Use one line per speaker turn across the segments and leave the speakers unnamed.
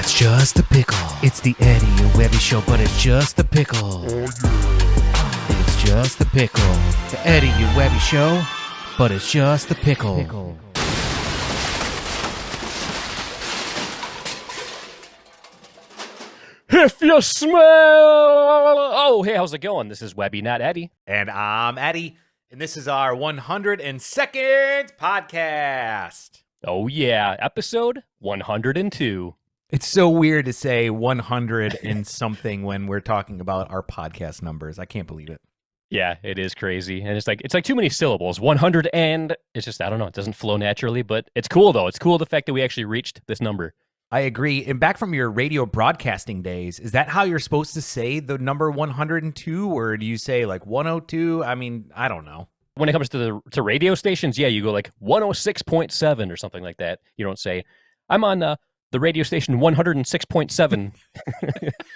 It's just the pickle. It's the Eddie and Webby show, but it's just the pickle.
Oh, yeah.
It's just the pickle. The Eddie and Webby show, but it's just the pickle.
If you smell... Oh, hey, how's it going? This is Webby, not Eddie.
And I'm Eddie, and this is our 102nd podcast.
Oh, yeah, episode 102.
It's so weird to say 100 and something when we're talking about our podcast numbers. I can't believe it.
Yeah, it is crazy. And it's like too many syllables. 100 and... It's just, I don't know, it doesn't flow naturally, but it's cool, though. It's cool the fact that we actually reached this number.
I agree. And back from your radio broadcasting days, is that how you're supposed to say the number 102, or do you say like 102? I mean, I don't know.
When it comes to radio stations, yeah, you go like 106.7 or something like that. You don't say, I'm on the radio station 106.7.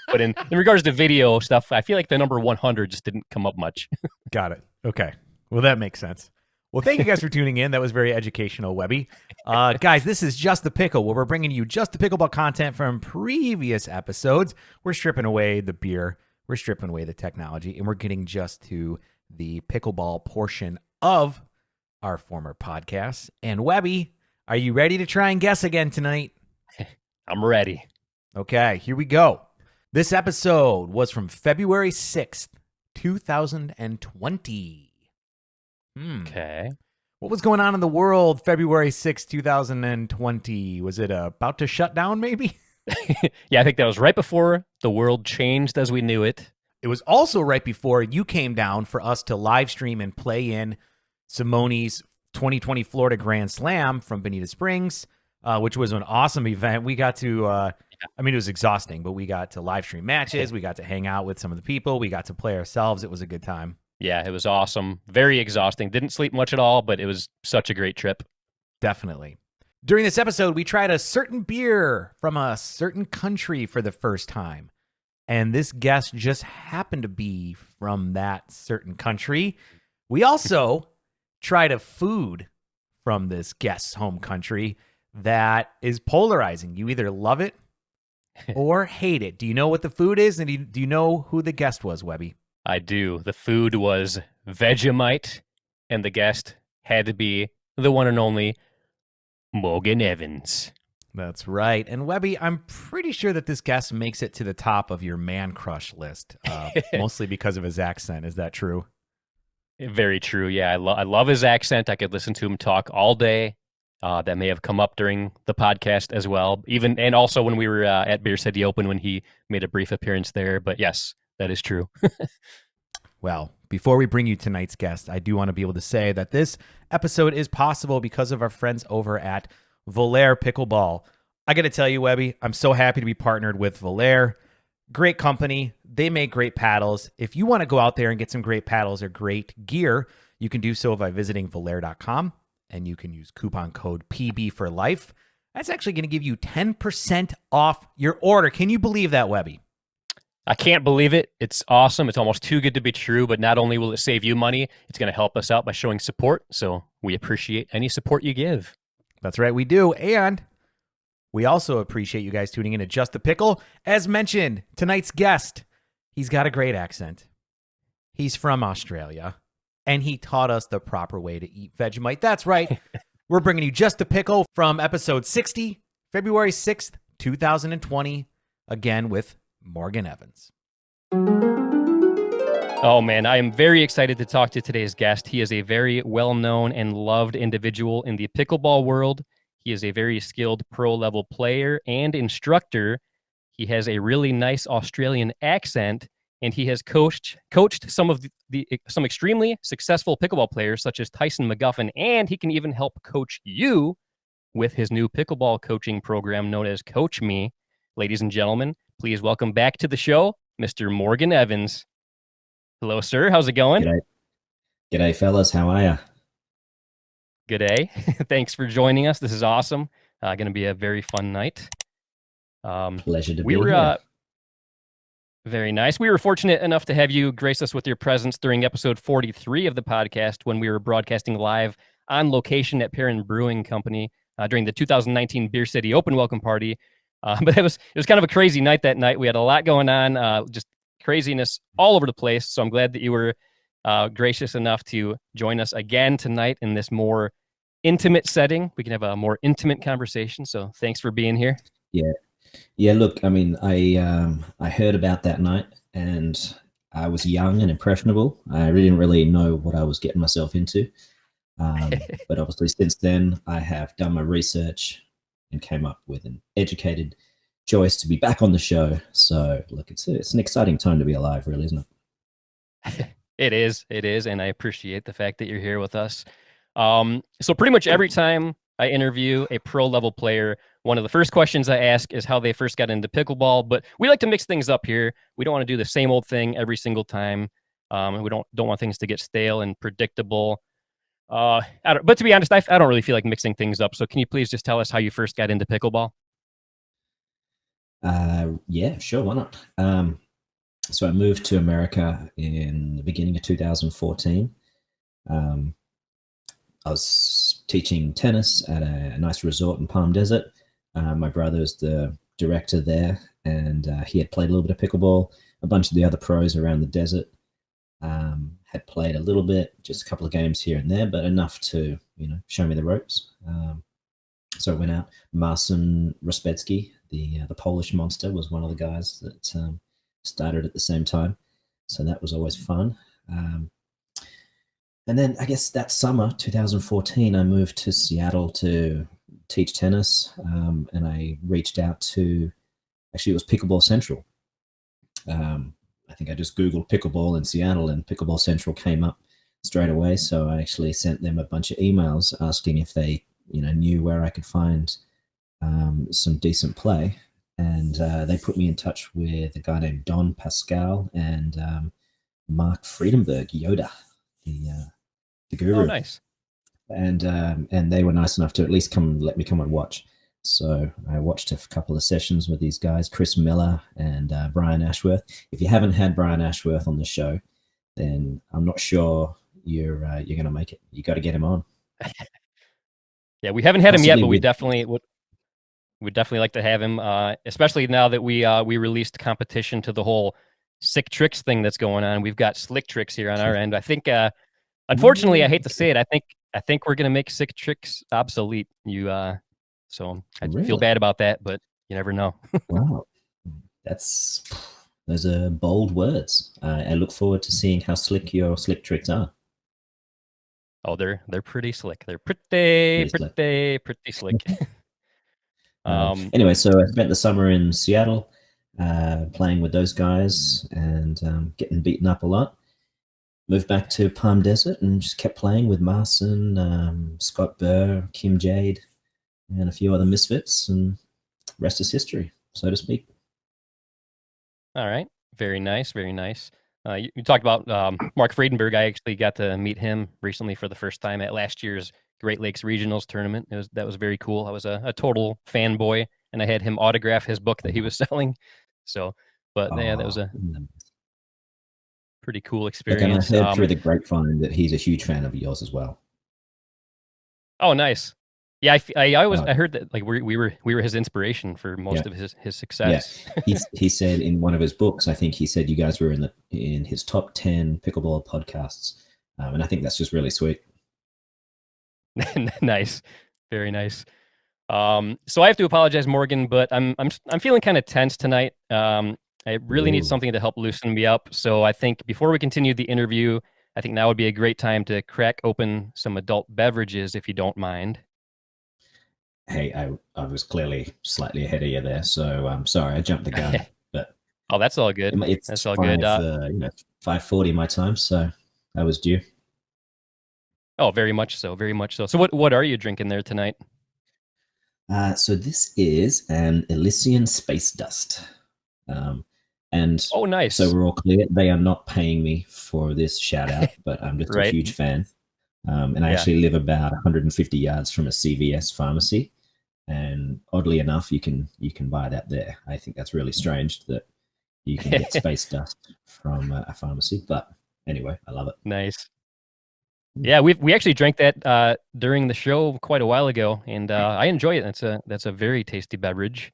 But in regards to video stuff, I feel like the number 100 just didn't come up much.
Got it. Okay. Well, that makes sense. Well, thank you guys for tuning in. That was very educational, Webby. Guys, this is Just the Pickle, where we're bringing you just the pickleball content from previous episodes. We're stripping away the beer, we're stripping away the technology, and we're getting just to the pickleball portion of our former podcast. And Webby, are you ready to try and guess again tonight?
I'm ready.
Okay, here we go. This episode was from February 6th, 2020.
Okay.
What was going on in the world February 6th, 2020? Was it about to shut down, maybe?
Yeah, I think that was right before the world changed as we knew it.
It was also right before you came down for us to live stream and play in Simone's 2020 Florida Grand Slam from Bonita Springs, which was an awesome event. We got to, I mean, it was exhausting, but we got to live stream matches. We got to hang out with some of the people. We got to play ourselves. It was a good time.
Yeah, it was awesome. Very exhausting. Didn't sleep much at all, but it was such a great trip.
Definitely. During this episode, we tried a certain beer from a certain country for the first time. And this guest just happened to be from that certain country. We also tried a food from this guest's home country that is polarizing. You either love it or hate it. Do you know what the food is? And do you know who the guest was, Webby?
I do. The food was Vegemite, and the guest had to be the one and only Morgan Evans.
That's right. And Webby, I'm pretty sure that this guest makes it to the top of your man crush list, mostly because of his accent. Is that true?
Very true. Yeah, I love his accent. I could listen to him talk all day. That may have come up during the podcast as well, and also when we were at Beer City Open when he made a brief appearance there. But yes, that is true.
Well, before we bring you tonight's guest, I do want to be able to say that this episode is possible because of our friends over at Volair Pickleball. I got to tell you, Webby, I'm so happy to be partnered with Volair. Great company. They make great paddles. If you want to go out there and get some great paddles or great gear, you can do so by visiting Volair.com, and you can use coupon code PB for life. That's actually going to give you 10% off your order. Can you believe that, Webby?
I can't believe it. It's awesome. It's almost too good to be true, but not only will it save you money, it's going to help us out by showing support, so we appreciate any support you give.
That's right, we do. And we also appreciate you guys tuning in to Just the Pickle. As mentioned, tonight's guest, he's got a great accent. He's from Australia, and he taught us the proper way to eat Vegemite. That's right. We're bringing you Just the Pickle from episode 60, February 6th, 2020, again with Morgan Evans.
Oh man, I am very excited to talk to today's guest. He is a very well-known and loved individual in the pickleball world. He is a very skilled pro-level player and instructor. He has a really nice Australian accent, and he has coached some of some extremely successful pickleball players such as Tyson McGuffin, and he can even help coach you with his new pickleball coaching program known as Coach Me. Ladies and gentlemen, please welcome back to the show, Mr. Morgan Evans. Hello, sir. How's it going?
G'day, fellas. How are you?
Good day. Thanks for joining us. This is awesome. Going to be a very fun night.
Pleasure to be here.
Very nice. We were fortunate enough to have you grace us with your presence during episode 43 of the podcast when we were broadcasting live on location at Perrin Brewing Company during the 2019 Beer City Open welcome party. But it was kind of a crazy night that night. We had a lot going on, just craziness all over the place. So I'm glad that you were gracious enough to join us again tonight in this more intimate setting. We can have a more intimate conversation. So thanks for being here.
Yeah. Look, I mean, I heard about that night, and I was young and impressionable. I didn't really know what I was getting myself into. But obviously, since then, I have done my research and came up with an educated choice to be back on the show. So, look, it's an exciting time to be alive, really, isn't it?
It is, and I appreciate the fact that you're here with us. So pretty much every time I interview a pro level player, one of the first questions I ask is how they first got into pickleball. But we like to mix things up here. We don't want to do the same old thing every single time. And we don't want things to get stale and predictable. But to be honest, I don't really feel like mixing things up. So can you please just tell us how you first got into pickleball?
Yeah, sure. Why not? So I moved to America in the beginning of 2014. I was teaching tennis at a nice resort in Palm Desert. My brother's the director there, and he had played a little bit of pickleball. A bunch of the other pros around the desert had played a little bit, just a couple of games here and there, but enough to, show me the ropes. So I went out. Marcin Rospecki, the Polish monster, was one of the guys that started at the same time. So that was always fun. And then I guess that summer, 2014, I moved to Seattle to teach tennis. And I reached out to, actually it was Pickleball Central. I think I just Googled pickleball in Seattle, and Pickleball Central came up straight away. So I actually sent them a bunch of emails asking if they, knew where I could find some decent play. And they put me in touch with a guy named Don Pascal and Mark Friedenberg, Yoda, the guru.
Oh, nice.
And they were nice enough to at least let me come and watch. So I watched a couple of sessions with these guys, Chris Miller and Brian Ashworth. If you haven't had Brian Ashworth on the show, then I'm not sure you're going to make it. You got to get him on.
Yeah, we haven't had him yet, but we definitely would. We'd definitely like to have him, especially now that we released competition to the whole sick tricks thing that's going on. We've got slick tricks here on our end. I think, unfortunately, I hate to say it, I think we're gonna make sick tricks obsolete. So I feel bad about that, but you never know.
Wow, those are bold words. I look forward to seeing how slick your slick tricks are.
Oh, they're pretty slick. They're pretty slick.
Anyway, so I spent the summer in Seattle playing with those guys and getting beaten up a lot. Moved back to Palm Desert and just kept playing with Marcin, Scott Burr, Kim Jade, and a few other misfits, and rest is history, so to speak.
All right. Very nice. Very nice. You talked about Mark Friedenberg. I actually got to meet him recently for the first time at last year's Great Lakes Regionals tournament. That was very cool. I was a total fanboy, and I had him autograph his book that he was selling. So, yeah, that was a pretty cool experience.
And I heard through the grapevine that he's a huge fan of yours as well.
Oh, nice. Yeah, I heard that like we were his inspiration for most of his success.
Yeah. He said in one of his books, I think he said you guys were in his top 10 pickleball podcasts, and I think that's just really sweet.
Nice, very nice. So I have to apologize, Morgan, but I'm feeling kind of tense tonight. I really need something to help loosen me up. So I think before we continue the interview, I think now would be a great time to crack open some adult beverages, if you don't mind.
Hey, I was clearly slightly ahead of you there, so I'm sorry I jumped the gun. But
oh, that's all good. That's all good.
5:40 my time, so I was due.
Oh, very much so, very much so. So what are you drinking there tonight?
So this is an Elysian Space Dust. And
oh, nice.
So we're all clear. They are not paying me for this shout out, but I'm just a huge fan. And I actually live about 150 yards from a CVS pharmacy. And oddly enough, you can buy that there. I think that's really strange that you can get Space Dust from a pharmacy. But anyway, I love it.
Nice. Yeah, we actually drank that during the show quite a while ago, and I enjoy it. That's a very tasty beverage.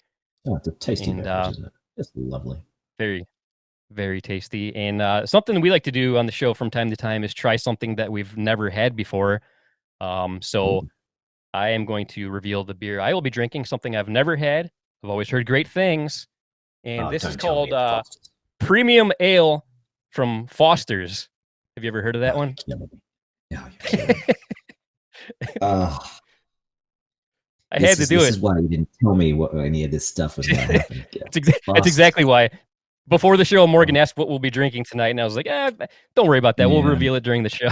Oh, it's a tasty
And,
beverage, isn't it? It's lovely.
very, very tasty. And something we like to do on the show from time to time is try something that we've never had before. So
Ooh.
I am going to reveal the beer I will be drinking, something I've never had. I've always heard great things. And
Oh,
this is
don't tell me
called
it's Foster's.
Premium Ale from Foster's. Have you ever heard of that
Oh,
one?
you're killing me. Oh, you're killing me. Oh,
I had to do
this
it.
is why you didn't tell me what any of this stuff was going to happen. Yeah.
That's exactly why. Before the show, Morgan asked what we'll be drinking tonight, and I was like, don't worry about that. We'll
Yeah.
reveal it during the show.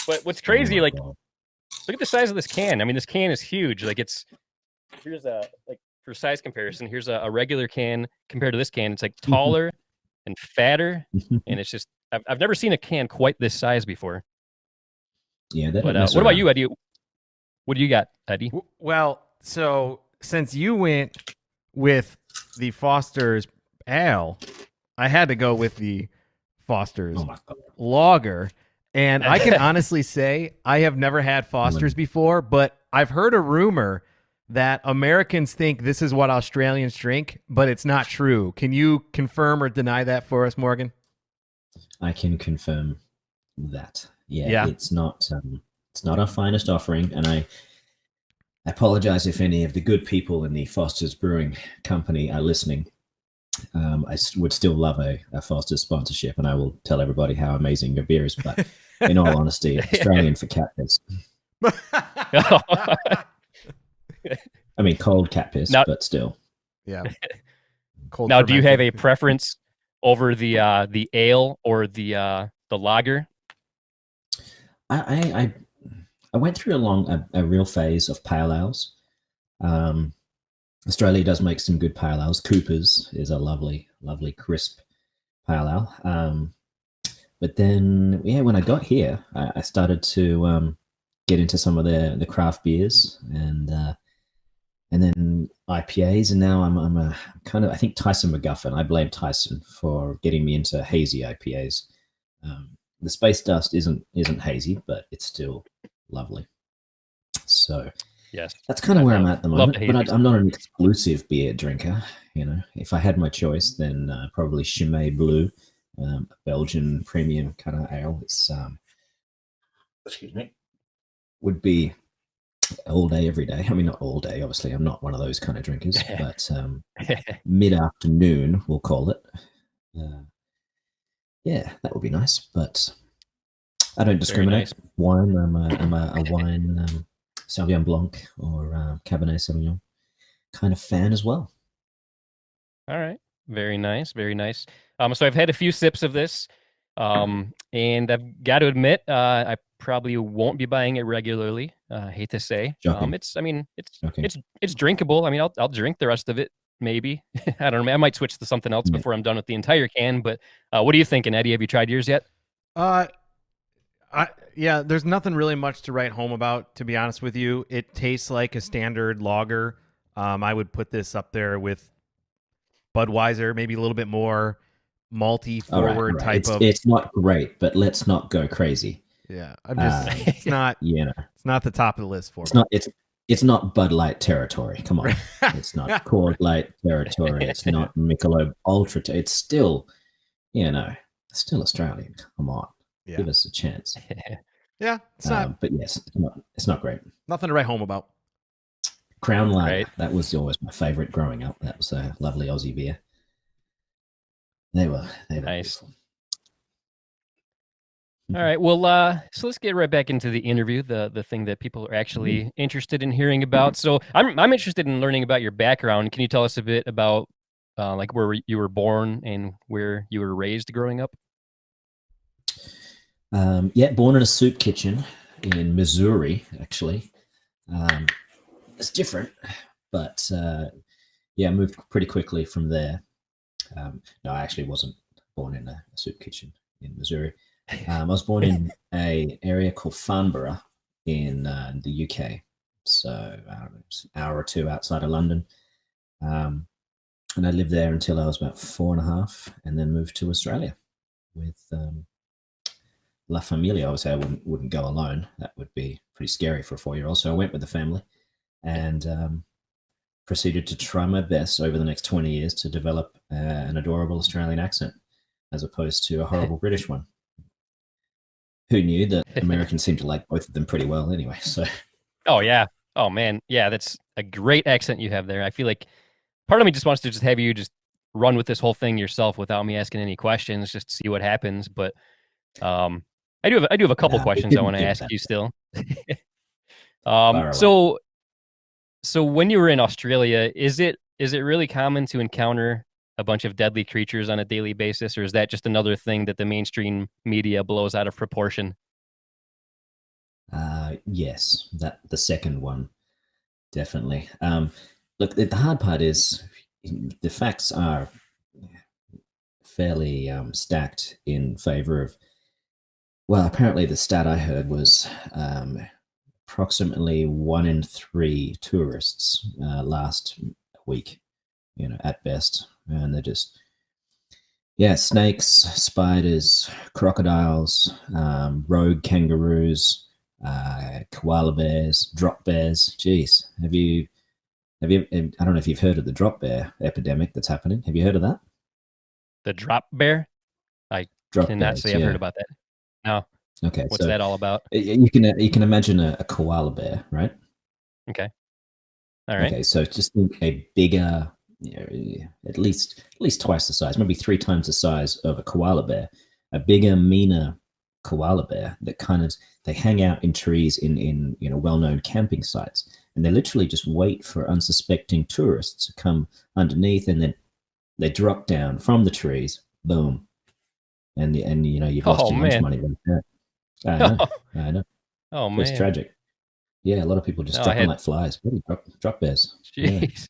But what's
Oh
crazy,
my
like,
God.
look at the size of this can. I mean, this can is huge. Like, here's for size comparison, here's a regular can compared to this can. It's like taller and fatter, and it's just, I've never seen a can quite this size before.
Yeah, they
But
don't mess
what about
around.
you, Eddie? What do you got, Eddie?
Well, so since you went with the Foster's Ale, I had to go with the Foster's
Oh my God.
Lager. And I can honestly say I have never had Foster's before, but I've heard a rumor that Americans think this is what Australians drink, but it's not true. Can you confirm or deny that for us, Morgan?
I can confirm that.
Yeah.
It's not our finest offering, and I apologize if any of the good people in the Foster's Brewing Company are listening. I would still love a Foster's sponsorship, and I will tell everybody how amazing your beer is. But in all honesty, Australian for cat piss. I mean, cold cat piss,
Now-
but still.
Yeah. Cold
Now, do you have a
fermented.
preference over the ale or the lager?
I went through a real phase of pale ales. Australia does make some good pale ales. Cooper's is a lovely, lovely crisp pale ale. But then, when I got here, I started to get into some of the craft beers and then IPAs, and now I'm a kind of, I think Tyson McGuffin. I blame Tyson for getting me into hazy IPAs. The Space Dust isn't hazy, but it's still lovely. So
Yes.
that's kind of where I'm at the
love
moment.
the
But
hazies.
I'm not an exclusive beer drinker. If I had my choice, then probably Chimay Blue, Belgian premium kind of ale. It's excuse me, would be all day, every day. I mean, not all day, obviously. I'm not one of those kind of drinkers, but mid-afternoon, we'll call it. That would be nice. But I don't discriminate.
nice.
Wine, I'm a wine Sauvignon Blanc or Cabernet Sauvignon kind of fan as well.
All right. Very nice. Very nice. So I've had a few sips of this, and I've got to admit, I probably won't be buying it regularly. I hate to say,
Shocking.
it's drinkable. I mean, I'll drink the rest of it. Maybe I don't know. I might switch to something else
Yeah.
before I'm done with the entire can. But what are you thinking, Eddie? Have you tried yours yet?
Yeah, there's nothing really much to write home about, to be honest with you. It tastes like a standard lager. I would put this up there with Budweiser, maybe a little bit more malty
All right,
forward
all right.
type of.
It's not great, but let's not go crazy.
Yeah, I'm just. It's not. It's not the top of the list for me.
It's not Bud Light territory. Come on, it's not Coors Light territory. It's not Michelob Ultra. It's still, still Australian. Come on,
Yeah.
give us a chance.
Yeah, it's not.
But yes, it's not great.
Nothing to write home about.
Crown Lager.
Right.
That was always my favorite growing up. That was a lovely Aussie beer. They were
Nice.
beautiful.
All right. Well, so let's get right back into the interview, the thing that people are actually interested in hearing about. So I'm interested in learning about your background. Can you tell us a bit about like where you were born and where you were raised growing up?
Born in a soup kitchen in Missouri, actually. It's different, but I moved pretty quickly from there. No, I actually wasn't born in a soup kitchen in Missouri. I was born in an area called Farnborough in the UK, so I don't know, it's an hour or two outside of London. And I lived there until I was about 4.5, and then moved to Australia with La Familia. Obviously, I wouldn't go alone. That would be pretty scary for a 4-year-old. So I went with the family, and proceeded to try my best over the next 20 years to develop an adorable Australian accent as opposed to a horrible British one. Who knew that Americans seem to like both of them pretty well anyway? So,
Oh yeah. Oh man. Yeah, that's a great accent you have there. I feel like part of me just wants to just have you just run with this whole thing yourself without me asking any questions, just to see what happens. But I do have a couple
we
questions I
didn't
want to
do
ask
that.
you still.
Far away.
So when you were in Australia, is it really common to encounter a bunch of deadly creatures on a daily basis, or is that just another thing that the mainstream media blows out of proportion?
Yes, that the second one, definitely. Look, the hard part is the facts are fairly stacked in favor of. Well, apparently the stat I heard was approximately 1 in 3 tourists last week, at best, and they're just snakes, spiders, crocodiles, rogue kangaroos, koala bears, drop bears. Jeez, have you? I don't know if you've heard of the drop bear epidemic that's happening. Have you heard of that?
The drop bear? I
Drop
cannot
bears,
say I've heard
yeah.
about that. No.
Okay,
What's
so
that all about?
you can imagine a koala bear, right?
Okay. All right.
Okay, so just think a bigger, at least twice the size, maybe 3 times the size of a koala bear, a bigger, meaner koala bear that they hang out in trees in well-known camping sites, and they literally just wait for unsuspecting tourists to come underneath, and then they drop down from the trees, boom, and you've lost
Oh
your lunch
man.
money right there. I know,
Oh
it's
man.
tragic. Yeah, a lot of people just
No,
drop them like flies. Really, drop bears. Yeah.
Jeez.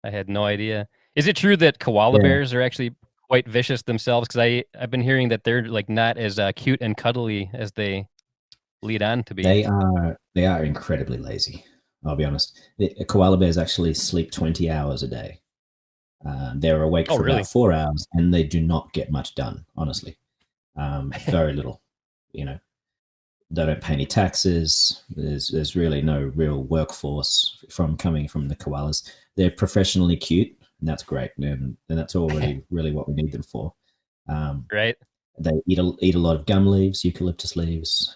I had no idea. Is it true that koala
Yeah.
bears are actually quite vicious themselves? Because I've been hearing that they're like not as cute and cuddly as they lead on to be.
They are incredibly lazy. I'll be honest. Koala bears actually sleep 20 hours a day. They're awake
Oh,
for
really?
about 4 hours, and they do not get much done. Honestly, very little. They don't pay any taxes. There's really no real workforce coming from the koalas. They're professionally cute, and that's great, and that's already really what we need them for.
Right?
They eat a lot of gum leaves, eucalyptus leaves.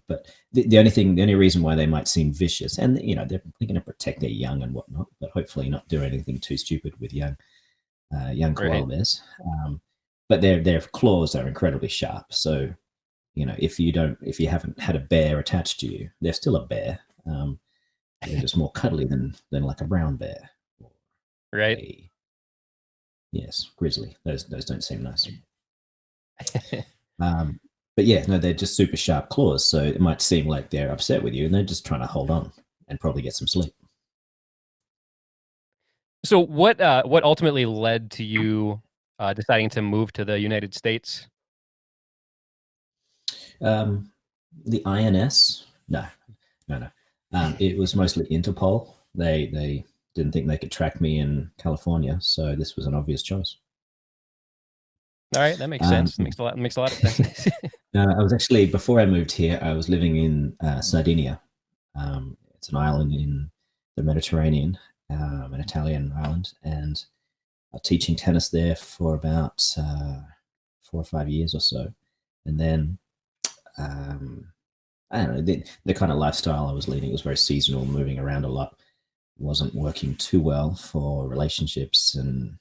But the only reason why they might seem vicious, and they're going to protect their young and whatnot, but hopefully not do anything too stupid with young koala
Right.
bears. But their claws are incredibly sharp. So if you haven't had a bear attached to you, they're still a bear. They're just more cuddly than like a brown bear. Or
Right.
yes, grizzly. Those don't seem nice. But yeah, no, they're just super sharp claws. So it might seem like they're upset with you, and they're just trying to hold on and probably get some sleep.
So what ultimately led to you deciding to move to the United States?
The INS? No. It was mostly Interpol. They didn't think they could track me in California, so this was an obvious choice.
All right, that makes sense. Makes a lot of sense.
I was actually, before I moved here, I was living in Sardinia. It's an island in the Mediterranean, an Italian island, and I was teaching tennis there for about 4 or 5 years or so. And then I don't know, the kind of lifestyle I was leading was very seasonal, moving around a lot. Wasn't working too well for relationships and,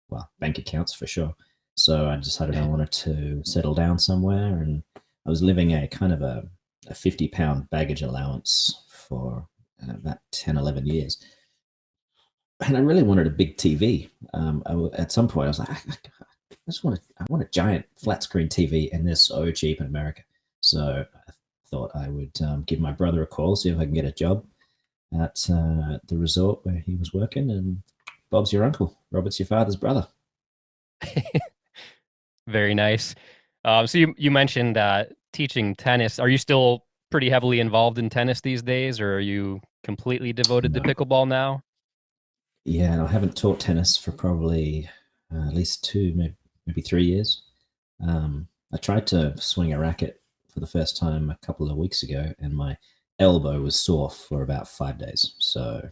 well, bank accounts for sure. So I decided I wanted to settle down somewhere, and I was living a kind of a 50-pound baggage allowance for about 10, 11 years. And I really wanted a big TV. At some point, I was like, I want a giant flat screen TV, and they're so cheap in America. So I thought I would give my brother a call, see if I can get a job at the resort where he was working. And Bob's your uncle. Robert's your father's brother.
Very nice. So you mentioned teaching tennis. Are you still pretty heavily involved in tennis these days, or are you completely devoted to
No.
pickleball now?
Yeah, and I haven't taught tennis for probably at least 2, maybe 3 years. I tried to swing a racket for the first time a couple of weeks ago, and my elbow was sore for about 5 days. So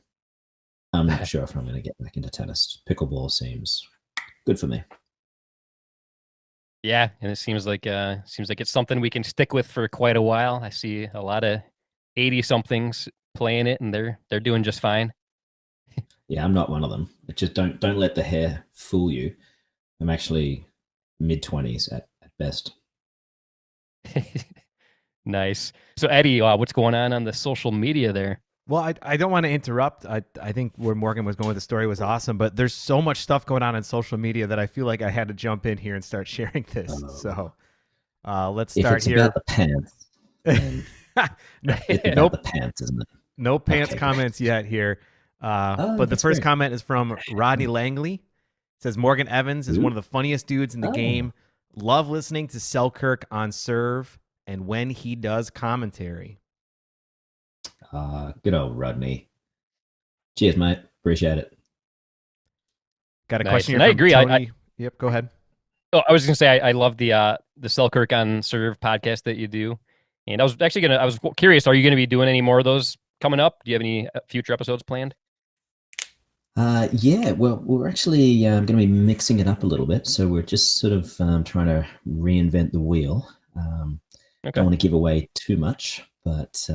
I'm not sure if I'm going to get back into tennis. Pickleball seems good for me.
Yeah, and it seems like it's something we can stick with for quite a while. I see a lot of 80 somethings playing it, and they're doing just fine.
Yeah, I'm not one of them. Just don't let the hair fool you. I'm actually mid-20s at best.
Nice. So Eddie, what's going on the social media there?
Well, I don't want to interrupt. I think where Morgan was going with the story was awesome, but there's so much stuff going on social media that I feel like I had to jump in here and start sharing this. So let's
If
start
it's
here.
about the pants, then it's about the pants, isn't it?
No pants
Okay,
comments yet here. But the
that's
first
great.
comment is from Rodney Langley. It says Morgan Evans is
Ooh.
one of the funniest dudes in the
Oh.
game. Love listening to Selkirk on serve and when he does commentary.
Good old Rodney. Cheers, mate. Appreciate it.
Got a
Nice.
question here
And I
from
agree.
Tony. Yep, go ahead.
Oh, I was gonna say I love the Selkirk on Serve podcast that you do, and I was curious. Are you gonna be doing any more of those coming up? Do you have any future episodes planned?
Yeah, well, we're actually going to be mixing it up a little bit. So we're just sort of trying to reinvent the wheel.
Okay.
Don't want to give away too much, but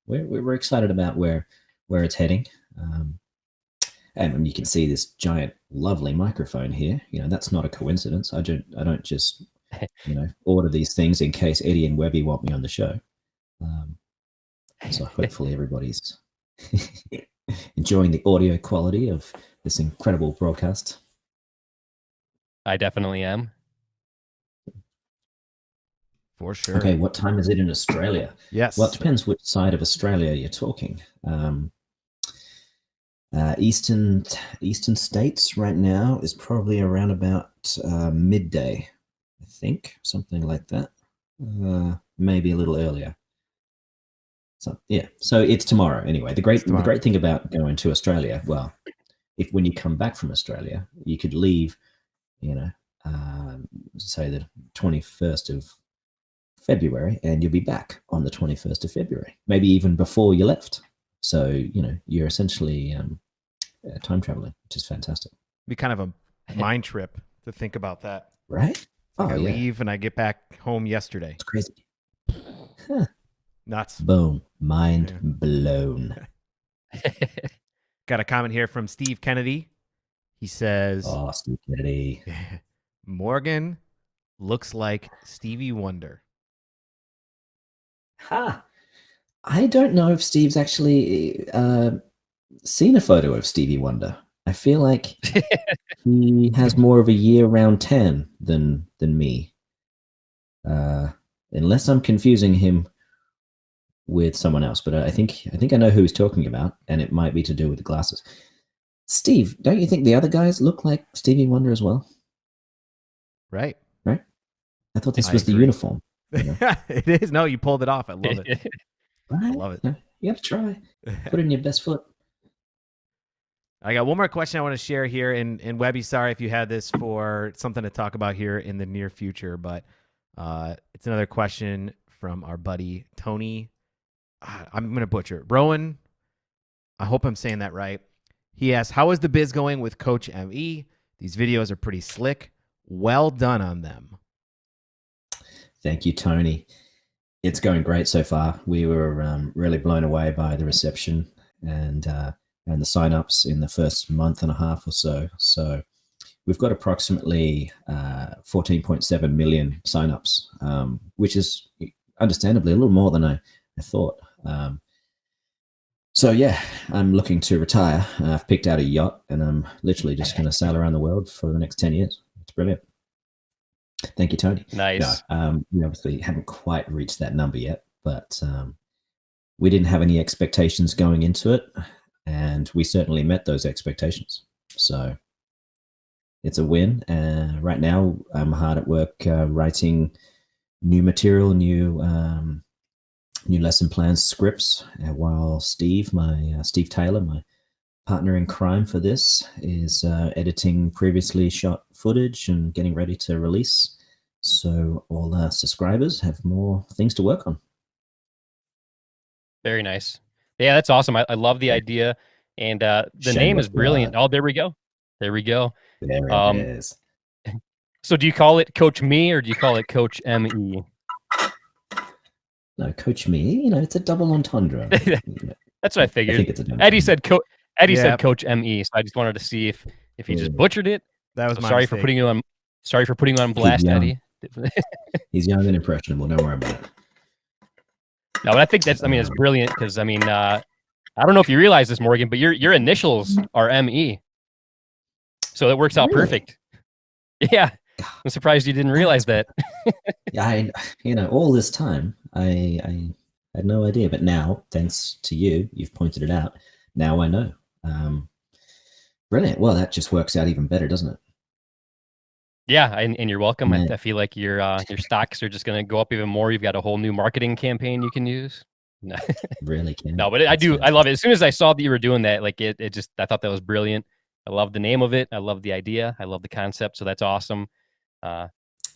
we're excited about where it's heading. And you can see this giant, lovely microphone here. You know, that's not a coincidence. I don't just order these things in case Eddie and Webby want me on the show. So hopefully everybody's enjoying the audio quality of this incredible broadcast.
I definitely am.
For sure.
Okay, what time is it in Australia?
Yes.
Well, it depends which side of Australia you're talking. Eastern states right now is probably around about midday, I think, something like that. Maybe a little earlier. So yeah, so it's tomorrow anyway. The great thing about going to Australia, well, if when you come back from Australia, you could leave, say the 21st of February, and you'll be back on the 21st of February, maybe even before you left. So you're essentially time traveling, which is fantastic.
Be kind of a mind trip to think about that.
Right?
Like I leave and I get back home yesterday.
It's crazy. Huh.
Nuts.
Boom. Mind blown.
Got a comment here from Steve Kennedy. He says,
"Oh, Steve Kennedy.
Morgan looks like Stevie Wonder."
Ha! I don't know if Steve's actually seen a photo of Stevie Wonder. I feel like he has more of a year-round tan than me. Unless I'm confusing him with someone else, but I think I know who he's talking about, and it might be to do with the glasses. Steve, don't you think the other guys look like Stevie Wonder as well?
Right.
I thought this was the uniform.
It is. No, you pulled it off. I love it.
Right?
I love it.
You have to try. Put in your best foot.
I got one more question I want to share here, and Webby, sorry if you had this for something to talk about here in the near future, but it's another question from our buddy Tony. I'm going to butcher it. Rowan, I hope I'm saying that right. He asks, how is the biz going with Coach ME? These videos are pretty slick. Well done on them.
Thank you, Tony. It's going great so far. We were really blown away by the reception and the signups in the first month and a half or so. So we've got approximately 14.7 million signups, which is understandably a little more than I thought. So yeah, I'm looking to retire. I've picked out a yacht, and I'm literally just going to sail around the world for the next 10 years. It's brilliant. Thank you, Tony.
Nice.
No, we obviously haven't quite reached that number yet, but we didn't have any expectations going into it, and we certainly met those expectations. So it's a win. Right now, I'm hard at work writing new material, new lesson plans, scripts, while Steve Taylor, my partner in crime for this, is editing previously shot footage and getting ready to release. So all our subscribers have more things to work on.
Very nice. Yeah, that's awesome. I love the idea. And the
Shameless
name is brilliant.
plug.
Oh, there we go. There we go.
There it
Um,
is.
So do you call it Coach Me or do you call it Coach ME?
No, Coach Me. You know, it's a double entendre.
That's what I
I
figured.
think it's a double
Eddie
entendre.
said
Yeah.
said Coach ME, so I just wanted to see if he just
Yeah.
butchered it.
That was
So
my
sorry
mistake.
for putting you on. Sorry for putting you on blast,
young.
Eddie.
He's young and impressionable. Don't worry about it.
No, but I think that's. I mean, it's brilliant because I mean, I don't know if you realize this, Morgan, but your initials are ME, so it works out
Really?
perfect. Yeah, I'm surprised you didn't realize that.
Yeah, all this time, I had no idea, but now, thanks to you, you've pointed it out. Now I know. Brilliant. Well, that just works out even better, doesn't it?
Yeah, and you're welcome.
Yeah.
I feel like your stocks are just going to go up even more. You've got a whole new marketing campaign you can use. No,
Really can.
no, but I
That's
do. I
fantastic.
love it. As soon as I saw that you were doing that, like it just, I thought that was brilliant. I love the name of it. I love the idea. I love the concept. So that's awesome. Yeah, I'll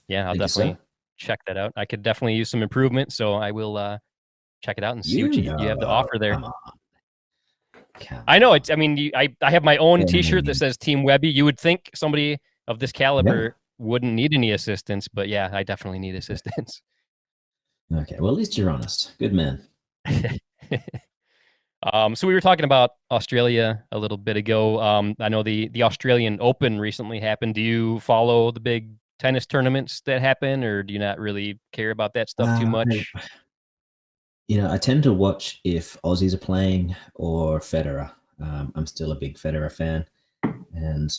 Thank you,
definitely
sir.
check that out. I could definitely use some improvement. So I will check it out and see what you have to offer there.
Come on. Come
I know
on.
it's. I mean, I have my own
Yeah,
T-shirt
yeah.
that says Team Webby. You would think somebody of this caliber wouldn't need any assistance, but yeah, I definitely need assistance.
Okay, well, at least you're honest. Good man.
So we were talking about Australia a little bit ago. I know the Australian Open recently happened. Do you follow the big tennis tournaments that happen, or do you not really care about that stuff too much?
I tend to watch if Aussies are playing or Federer. I'm still a big Federer fan, and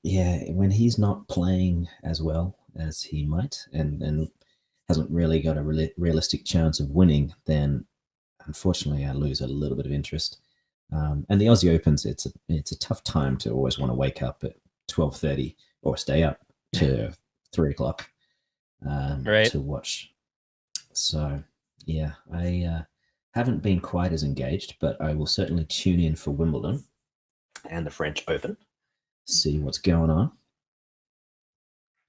yeah, when he's not playing as well as he might, and hasn't really got a realistic chance of winning, then unfortunately I lose a little bit of interest. And the Aussie Opens, it's a tough time to always want to wake up at 12:30 or stay up to 3 o'clock
Right.
to watch. So yeah, I haven't been quite as engaged, but I will certainly tune in for Wimbledon and the French Open. See what's going on.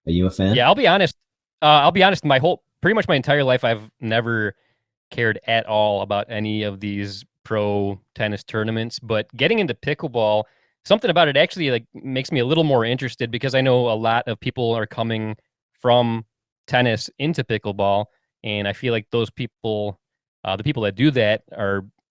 Are you a fan?
Yeah, I'll be honest. Pretty much my entire life, I've never cared at all about any of these pro tennis tournaments. But getting into pickleball, something about it actually like makes me a little more interested because I know a lot of people are coming from tennis into pickleball, and I feel like those people, the people that do that,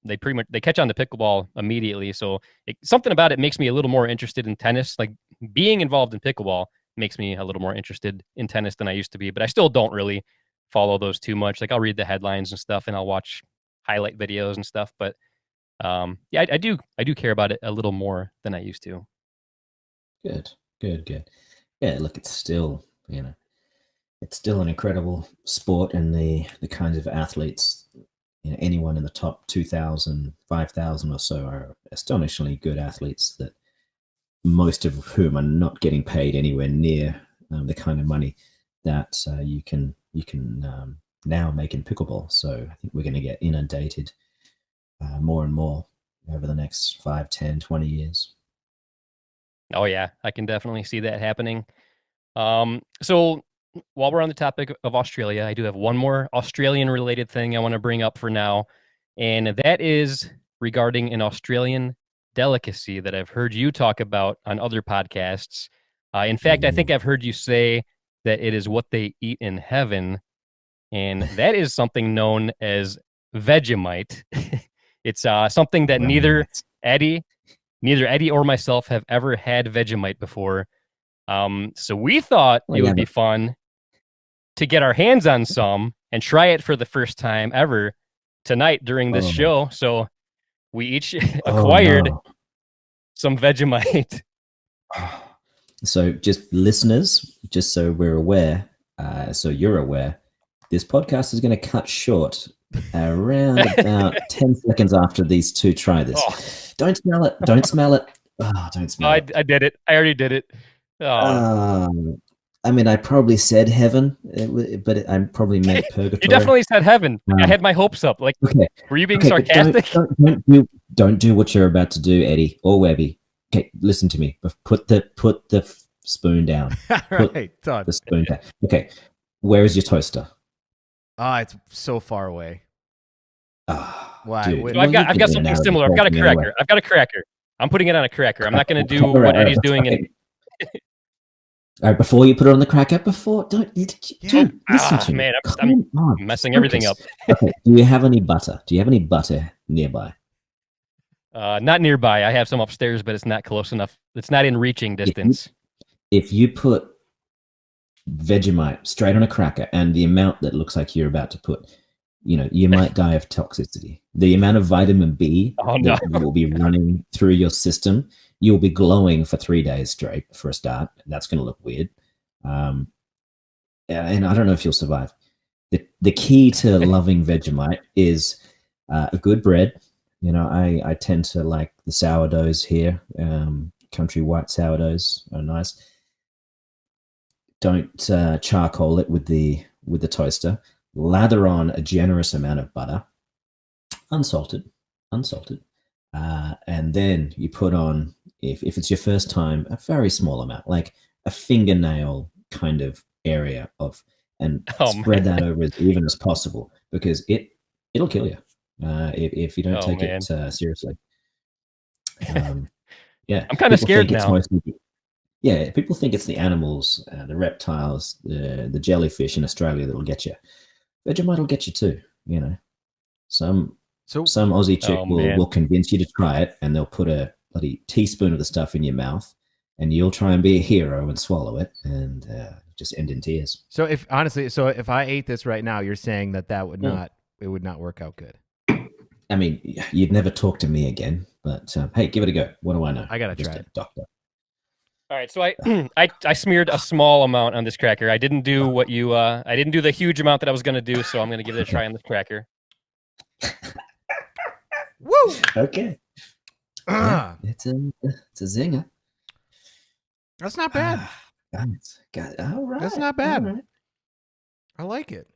they catch on to pickleball immediately. So something about it makes me a little more interested in tennis. Like being involved in pickleball makes me a little more interested in tennis than I used to be, but I still don't really follow those too much. Like I'll read the headlines and stuff and I'll watch highlight videos and stuff, but yeah, I do care about it a little more than I used to.
Good. Yeah, look, it's still it's still an incredible sport, and the kinds of athletes, anyone in the top 2,000, 5,000 or so are astonishingly good athletes that most of whom are not getting paid anywhere near the kind of money that you can now make in pickleball. So I think we're going to get inundated more and more over the next 5, 10, 20 years.
Oh yeah, I can definitely see that happening. So while we're on the topic of Australia, I do have one more Australian related thing I want to bring up for now, and that is regarding an Australian delicacy that I've heard you talk about on other podcasts. In fact, I think I've heard you say that it is what they eat in heaven, and that is something known as Vegemite. It's something that neither Eddie or myself have ever had Vegemite before. So we thought it would be fun to get our hands on some and try it for the first time ever tonight during this show. So we each acquired some Vegemite.
So just listeners, just so we're aware, so you're aware, this podcast is going to cut short around about 10 seconds after these two try this.
Oh.
Don't smell it. Don't smell it. Oh, don't smell it.
I did it. I already did it.
I mean, I probably said heaven, but I probably meant purgatory.
You definitely said heaven. I had my hopes up. Like, okay. Were you being sarcastic?
Don't do what you're about to do, Eddie or Webby. Okay, listen to me. Put the spoon down.
Right, done.
The spoon down. Okay, where is your toaster?
It's so far away. Why?
Dude.
Wait,
So
Well,
I've
you
got
can
something
eat an
similar.
hour
I've got a
before anyway.
cracker. I've got a cracker. I'm putting it on a cracker. I'm not going to do
All
what
right,
Eddie's doing.
all right, before you put it on the cracker, dude, listen to me.
Man,
Come on,
I'm messing everything up.
Okay, do you have any butter? Do you have any butter nearby?
Not nearby. I have some upstairs, but it's not close enough. It's not in reaching distance.
If you put Vegemite straight on a cracker and the amount that looks like you're about to put, you might die of toxicity. The amount of vitamin B that will be running through your system, you'll be glowing for 3 days straight for a start. That's going to look weird. And I don't know if you'll survive. The key to loving Vegemite is a good bread. I tend to like the sourdoughs here. Country white sourdoughs are nice. Don't charcoal it with the toaster. Lather on a generous amount of butter, unsalted, and then you put on, if it's your first time, a very small amount, like a fingernail kind of area and spread that over as even as possible, because it'll kill you if you don't take it seriously. Yeah,
I'm kind of scared now.
Yeah, people think it's the animals, the reptiles, the jellyfish in Australia that will get you. Vegemite will get you too. Some Aussie chick will convince you to try it, and they'll put a bloody teaspoon of the stuff in your mouth, and you'll try and be a hero and swallow it, and just end in tears.
So if I ate this right now, you're saying that would not work out good.
I mean, you'd never talk to me again, but hey, give it a go. What do I know?
I gotta try it,
doctor.
All right, so I smeared a small amount on this cracker. I didn't do what you I didn't do the huge amount that I was going to do, so I'm going to give it a try on this cracker.
Woo!
Okay. It's a zinger.
That's not bad.
All right.
That's not bad.
Right.
I like it.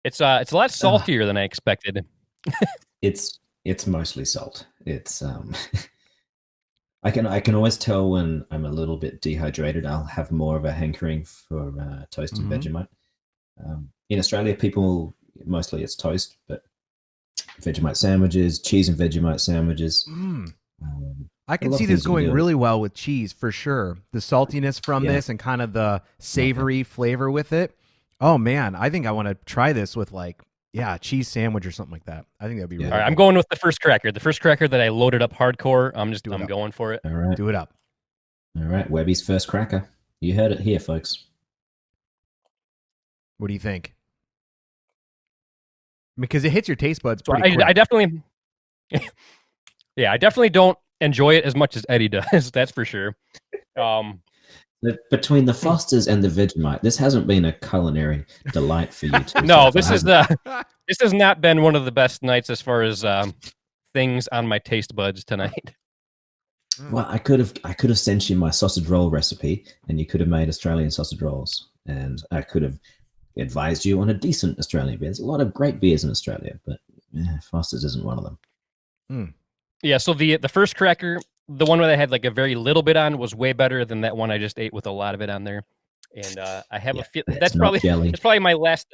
It's a lot saltier than I expected.
It's mostly salt. It's I can always tell when I'm a little bit dehydrated. I'll have more of a hankering for toast and Vegemite. In Australia, people mostly it's toast, but Vegemite sandwiches, cheese and Vegemite sandwiches.
I can see this going really well with cheese for sure. The saltiness from this and kind of the savory flavor with it. Oh man, I think I want to try this with a cheese sandwich or something like that. I think that'd be really
All right,
good.
I'm going with the first cracker. The first cracker that I loaded up hardcore. I'm going for it.
All right.
Do it up.
All right, Webby's first cracker. You heard it here, folks.
What do you think? Because it hits your taste buds pretty quick.
I definitely, I definitely don't enjoy it as much as Eddie does. That's for sure.
Between the Fosters and the Vegemite, this hasn't been a culinary delight for you two.
No, this has not been one of the best nights as far as things on my taste buds tonight.
Well, I could have sent you my sausage roll recipe, and you could have made Australian sausage rolls, and I could have advised you on a decent Australian beer. There's a lot of great beers in Australia, but Foster's isn't one of them.
Yeah, so the first cracker, the one where I had a very little bit on, was way better than that one I just ate with a lot of it on there. And I have a feel that's probably my last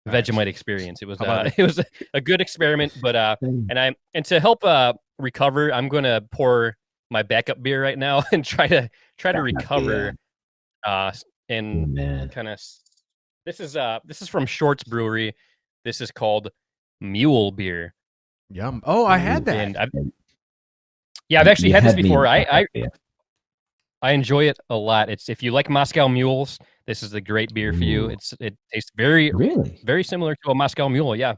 Vegemite experience. It was a good experiment, but and to help recover, I'm gonna pour my backup beer right now and try to recover. And kind of this is from Shorts Brewery. This is called Mule Beer.
Yum! Oh, I had that.
And I've actually had this before. I enjoy it a lot. It's if you like Moscow Mules, this is a great beer for you. It tastes very similar to a Moscow Mule. Yeah.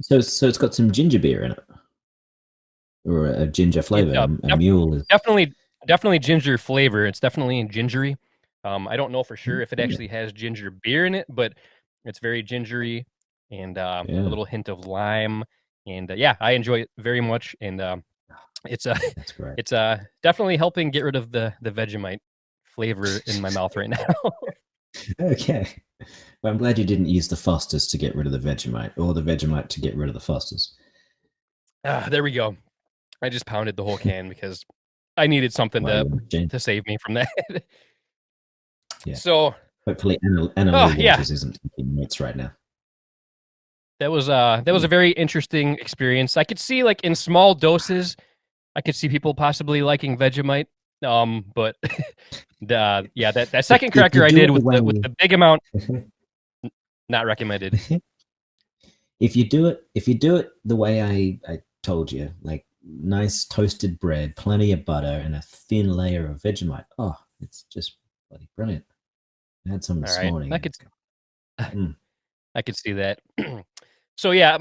So it's got some ginger beer in it, or a ginger flavor. A mule is
definitely ginger flavor. It's definitely gingery. I don't know for sure if it actually has ginger beer in it, but it's very gingery and a little hint of lime. And I enjoy it very much. And it's definitely helping get rid of the Vegemite flavor in my mouth right now.
Okay. Well, I'm glad you didn't use the Fosters to get rid of the Vegemite, or the Vegemite to get rid of the Fosters.
There we go. I just pounded the whole can because I needed something to save me from that.
Yeah.
So
hopefully Anna Waters isn't taking notes right now.
That was a very interesting experience. I could see like in small doses, I could see people possibly liking Vegemite. But that second
If you
cracker I
do
did
it
with
the
the big amount, not recommended.
if you do it the way I told you, like nice toasted bread, plenty of butter, and a thin layer of Vegemite. Oh, it's just bloody brilliant. I had some
All
this
right,
morning. Mm.
I could see that. So yeah,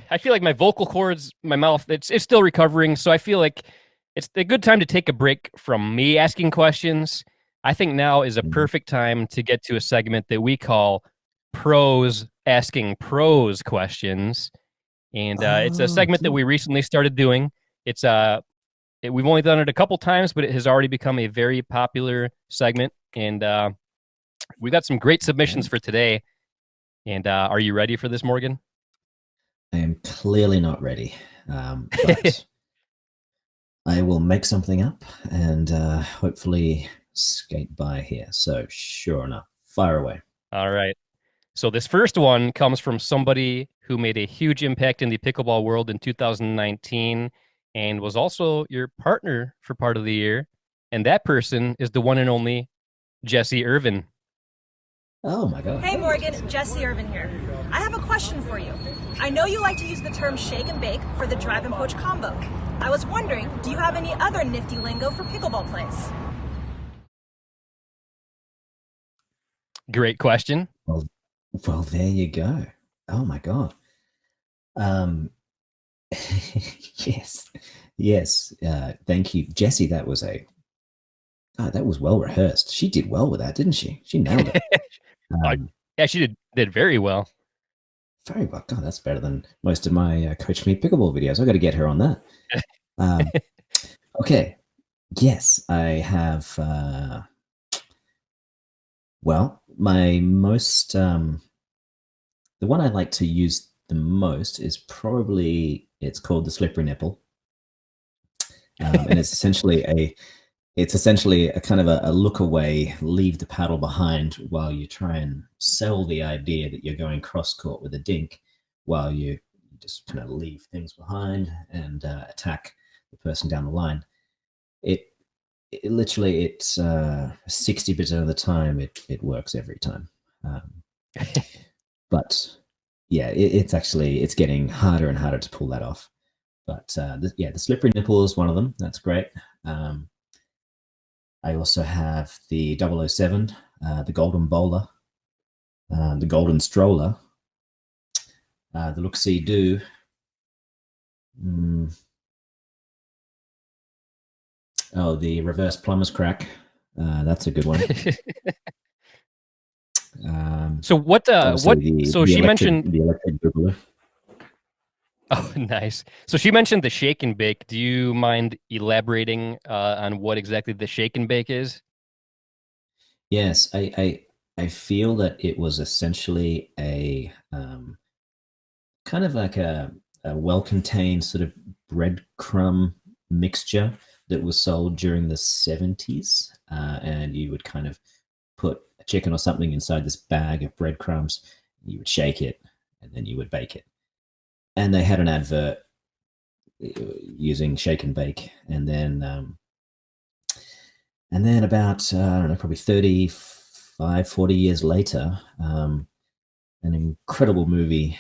I feel like my vocal cords, my mouth, it's still recovering. So I feel like it's a good time to take a break from me asking questions. I think now is a
Mm.
perfect time to get to a segment that we call pros asking pros questions. And it's a
Oh,
segment that we recently started doing. It's we've only done it a couple times, but it has already become a very popular segment. And we got some great submissions
okay.
for today. And are you ready for this, Morgan?
I am clearly not ready, but I will make something up and hopefully skate by here. So, sure enough, fire away.
All right. So this first one comes from somebody who made a huge impact in the pickleball world in 2019 and was also your partner for part of the year. And that person is the one and only Jesse Irvin.
Oh my God.
Hey Morgan, Jesse Irvin here. I have a question for you. I know you like to use the term shake and bake for the drive and poach combo. I was wondering, do you have any other nifty lingo for pickleball plays?
Great question.
Well, there you go. Oh my God. Yes, yes. Thank you, Jesse. That was well rehearsed. She did well with that, didn't she? She nailed it.
Yeah, she did very well.
Very well. God, that's better than most of my Coach Me Pickleball videos. I got to get her on that. Okay. Yes, I have. Well, my most the one I like to use the most is probably it's called the slippery nipple, and it's essentially a kind of a look away, leave the paddle behind while you try and sell the idea that you're going cross court with a dink, while you just kind of leave things behind and attack the person down the line. It literally it's 60% of the time it works every time, but yeah, it's getting harder and harder to pull that off. But the slippery nipple is one of them. That's great. I also have the 007, the golden bowler, the golden stroller, the look-see-do. Oh, the reverse plumber's crack. That's a good one.
So what? So she mentioned
the electric boogaloo.
Oh, nice. So she mentioned the shake and bake. Do you mind elaborating on what exactly the shake and bake is?
Yes, I feel that it was essentially a kind of like a well-contained sort of breadcrumb mixture that was sold during the 70s, and you would kind of put a chicken or something inside this bag of breadcrumbs. You would shake it, and then you would bake it. And they had an advert using shake and bake, and then about I don't know, probably 35, 40 years later, an incredible movie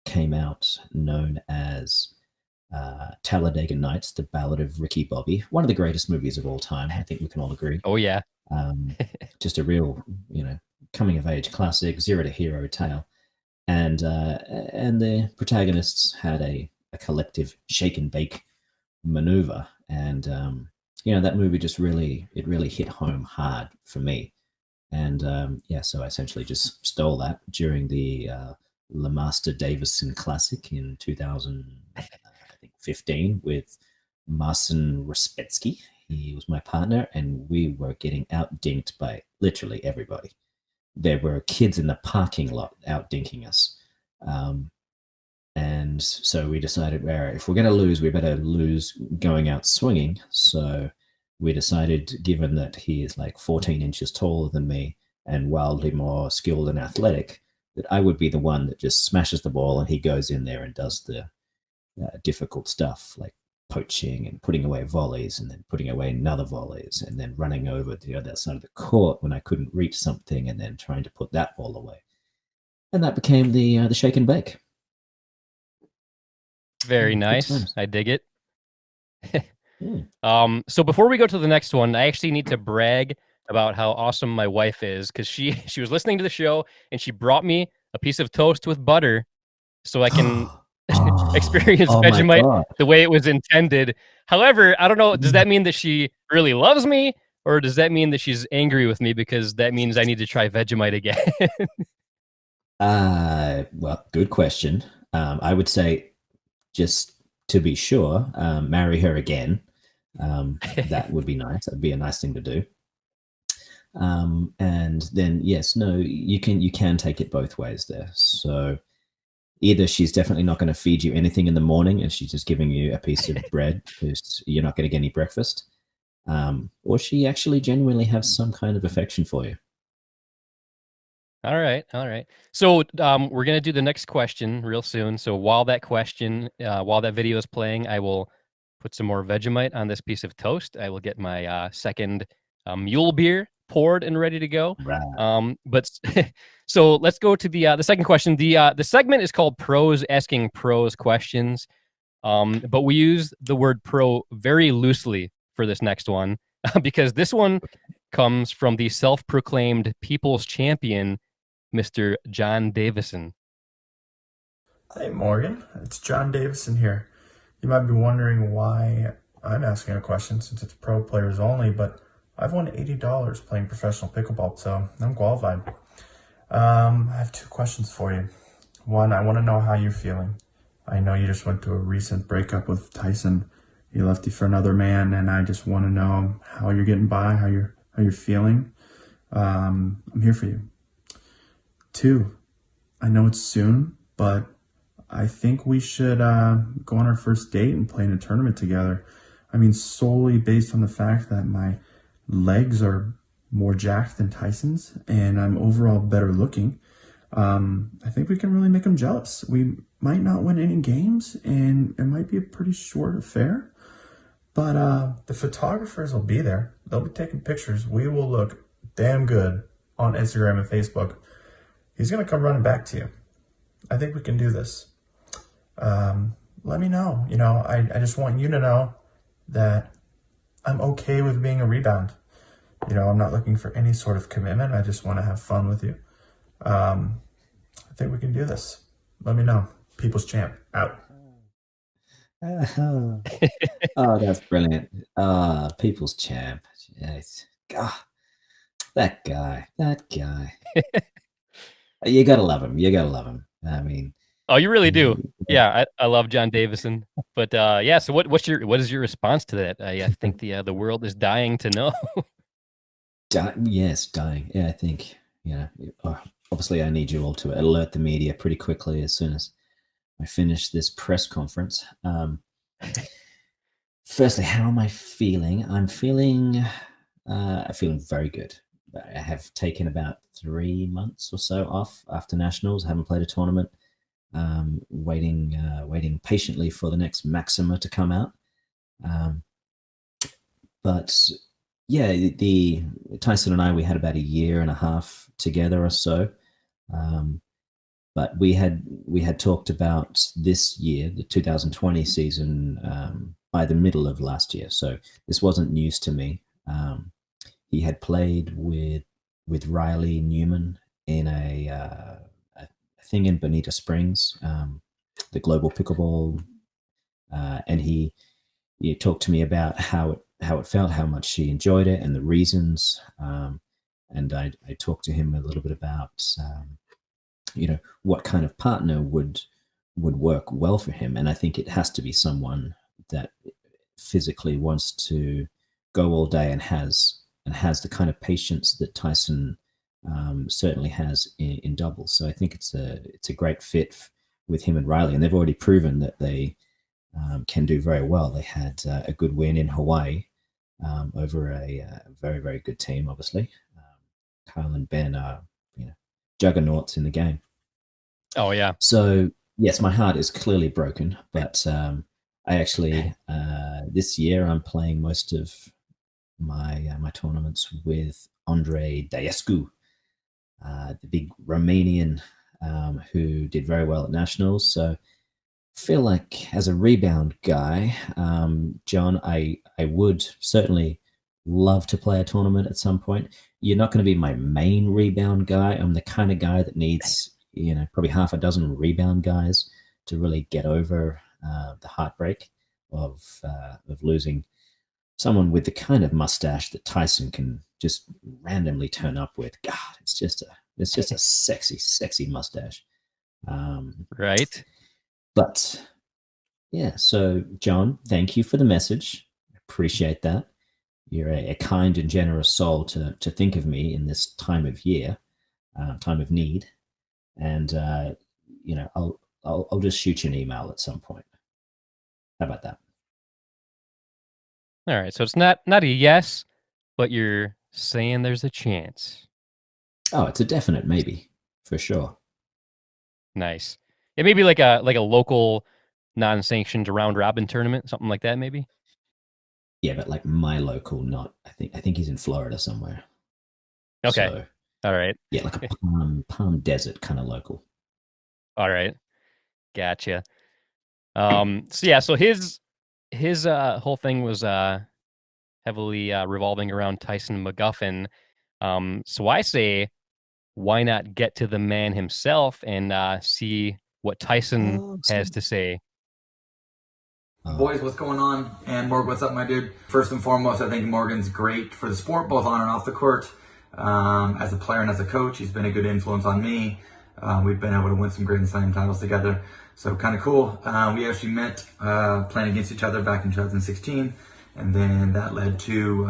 came out known as Talladega Nights: The Ballad of Ricky Bobby. One of the greatest movies of all time. I think we can all agree.
Oh yeah,
just a real, coming of age classic, zero to hero tale. And the protagonists had a collective shake and bake maneuver, and that movie just really hit home hard for me. And so I essentially just stole that during the LeMaster Davison Classic in 2015 with Marcin Respetsky. He was my partner, and we were getting out-dinked by literally everybody. There were kids in the parking lot out dinking us. And so we decided, if we're going to lose, we better lose going out swinging. So we decided, given that he is like 14 inches taller than me and wildly more skilled and athletic, that I would be the one that just smashes the ball, and he goes in there and does the difficult stuff like poaching and putting away volleys, and then putting away another volleys, and then running over to the other side of the court when I couldn't reach something, and then trying to put that ball away. And that became the shake and bake.
Very
Good
nice.
times.
I dig it.
Mm.
So before we go to the next one, I actually need to brag about how awesome my wife is, because she was listening to the show and she brought me a piece of toast with butter so I can experience
oh my
Vegemite
God.
the way it was intended. However, I don't know, does that mean that she really loves me, or does that mean that she's angry with me because that means I need to try Vegemite again?
Well, good question. I would say, just to be sure, marry her again. That would be nice. That'd be a nice thing to do. And then yes, no, you can take it both ways there. So either she's definitely not going to feed you anything in the morning and she's just giving you a piece of bread because you're not going to get any breakfast, or she actually genuinely has some kind of affection for you.
All right. So we're gonna do the next question real soon. So while that video is playing, I will put some more Vegemite on this piece of toast. I will get my second mule beer poured and ready to go.
Right.
But so let's go to the second question. The segment is called Pros Asking Pros Questions, but we use the word pro very loosely for this next one because this one comes from the self-proclaimed people's champion, Mr. John Davison.
Hey Morgan, it's John Davison here. You might be wondering why I'm asking a question since it's pro players only, but I've won $80 playing professional pickleball, so I'm qualified. I have two questions for you. One, I want to know how you're feeling. I know you just went through a recent breakup with Tyson. He left you for another man, and I just want to know how you're getting by, how you're feeling. I'm here for you. Two, I know it's soon, but I think we should go on our first date and play in a tournament together. I mean, solely based on the fact that my legs are more jacked than Tyson's and I'm overall better looking. I think we can really make him jealous. We might not win any games and it might be a pretty short affair, but the photographers will be there. They'll be taking pictures. We will look damn good on Instagram and Facebook. He's going to come running back to you. I think we can do this. Let me know. I just want you to know that I'm okay with being a rebound. I'm not looking for any sort of commitment. I just want to have fun with you. I think we can do this. Let me know. People's champ, out.
Oh, that's brilliant. People's champ. Yes. God, that guy. You gotta love him. I mean,
Oh, you really do. Yeah, I love John Davison. But yeah, so what is your response to that? I think the world is dying to know.
Yes, dying. Yeah, I think, obviously I need you all to alert the media pretty quickly as soon as I finish this press conference. Firstly, how am I feeling? I'm feeling very good. I have taken about 3 months or so off after nationals. I haven't played a tournament. Waiting patiently for the next Maxima to come out. But yeah, the Tyson and I, we had about 1.5 years together or so. But we had talked about this year, the 2020 season, by the middle of last year. So this wasn't news to me. He had played with Riley Newman in a thing in Bonita Springs, the Global Pickleball, and he talked to me about how it felt, how much he enjoyed it, and the reasons. And I talked to him a little bit about what kind of partner would work well for him, and I think it has to be someone that physically wants to go all day and has the kind of patience that Tyson certainly has in doubles. So I think it's a great fit with him and Riley, and they've already proven that they can do very well. They had a good win in Hawaii over a very, very good team. Obviously, Kyle and Ben are juggernauts in the game.
Oh yeah.
So yes, my heart is clearly broken, but I actually this year I'm playing most of my tournaments with Andre Daescu, the big Romanian who did very well at nationals. So feel like as a rebound guy, John, I would certainly love to play a tournament at some point. You're not going to be my main rebound guy. I'm the kind of guy that needs, probably half a dozen rebound guys to really get over the heartbreak of losing someone with the kind of mustache that Tyson can just randomly turn up with. God, it's just a sexy, sexy mustache.
Right.
But yeah, so John, thank you for the message. Appreciate that. You're a kind and generous soul to think of me in this time of year, time of need, and I'll just shoot you an email at some point. How about that?
All right. So it's not a yes, but you're saying there's a chance.
Oh, it's a definite maybe for sure.
Nice. It may be like a local non-sanctioned round robin tournament, something like that, maybe.
Yeah, but like my local, not I think he's in Florida somewhere.
Okay.
So
All right.
yeah, like a Palm Desert kind of local.
All right. Gotcha. So yeah, so his whole thing was heavily revolving around Tyson McGuffin. So I say, why not get to the man himself and see what Tyson
Oh,
has to say?
Boys, what's going on? And Morg, what's up, my dude? First and foremost, I think Morgan's great for the sport, both on and off the court. As a player and as a coach, he's been a good influence on me. We've been able to win some Grand Slam titles together, so kind of cool. We actually met playing against each other back in 2016, and then that led to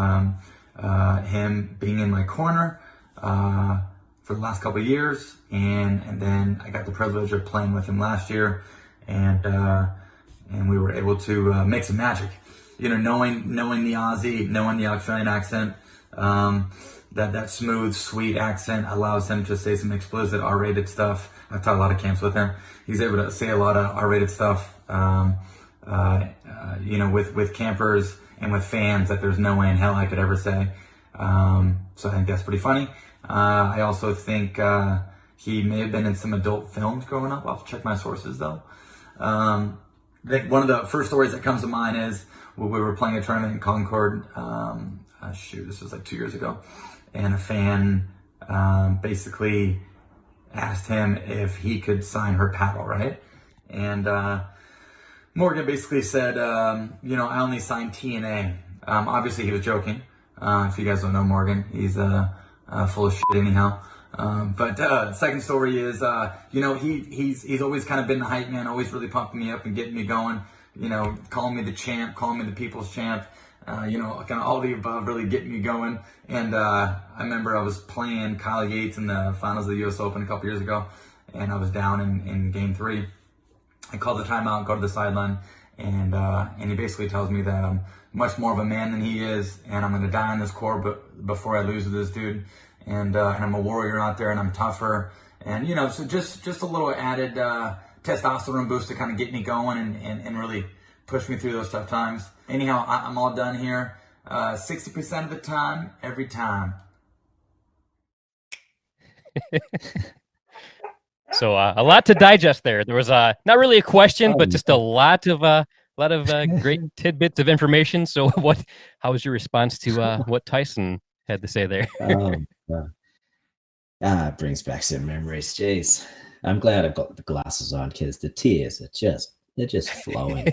him being in my corner for the last couple of years, and then I got the privilege of playing with him last year, and we were able to make some magic. Knowing the Aussie, knowing the Australian accent, that smooth, sweet accent allows him to say some explicit R-rated stuff. I've taught a lot of camps with him. He's able to say a lot of R-rated stuff, with campers and with fans that there's no way in hell I could ever say. So I think that's pretty funny. I also think he may have been in some adult films growing up. I'll have to check my sources though. I think one of the first stories that comes to mind is when we were playing a tournament in Concord. This was like 2 years ago, and a fan basically asked him if he could sign her paddle, right? And Morgan basically said, I only signed T and A. Obviously, he was joking. If you guys don't know Morgan, he's full of shit anyhow. But second story is, he's always kind of been the hype man, always really pumping me up and getting me going. Calling me the champ, calling me the people's champ. Kind of all the above, really getting me going. And I remember I was playing Kyle Yates in the finals of the U.S. Open a couple years ago, and I was down in game 3. I called the timeout, go to the sideline, and he basically tells me that I'm much more of a man than he is, and I'm going to die on this court but before I lose to this dude. And I'm a warrior out there, and I'm tougher. And, so just a little added testosterone boost to kind of get me going and really push me through those tough times. Anyhow, I'm all done here. 60% of the time, every time.
So a lot to digest there. There was not really a question, but just a lot of great tidbits of information. So how was your response to what Tyson had to say there?
It brings back some memories. Jeez, I'm glad I've got the glasses on because the tears they're just flowing.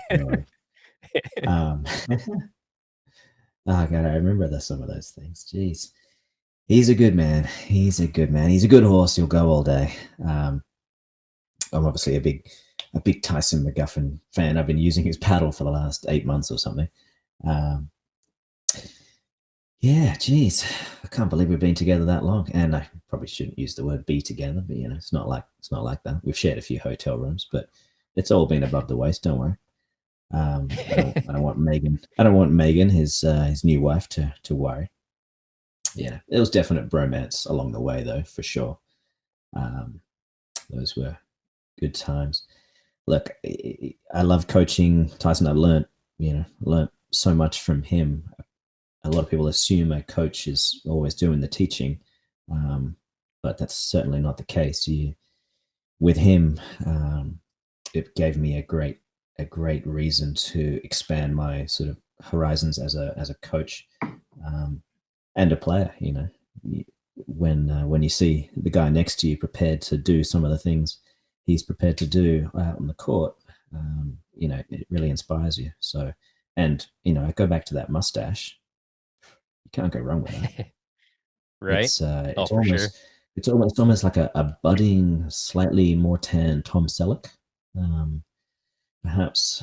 Oh God, I remember some of those things. Jeez, he's a good man. He's a good man. He's a good horse. He'll go all day. I'm obviously a big Tyson McGuffin fan. I've been using his paddle for the last 8 months or something. Yeah, geez, I can't believe we've been together that long. And I probably shouldn't use the word "be together," but it's not like that. We've shared a few hotel rooms, but it's all been above the waist. Don't worry. I don't want Megan. I don't want Megan, his new wife, to worry. Yeah, there was definite bromance along the way, though, for sure. Those were good times. Look, I love coaching Tyson. I learned so much from him. A lot of people assume a coach is always doing the teaching, but that's certainly not the case. With him, it gave me a great reason to expand my sort of horizons as a coach and a player. When you see the guy next to you prepared to do some of the things he's prepared to do out on the court, it really inspires you. So, and I go back to that mustache. You can't go wrong with that.
Right?
It's
For
almost
sure.
it's almost like a budding, slightly more tan Tom Selleck, perhaps.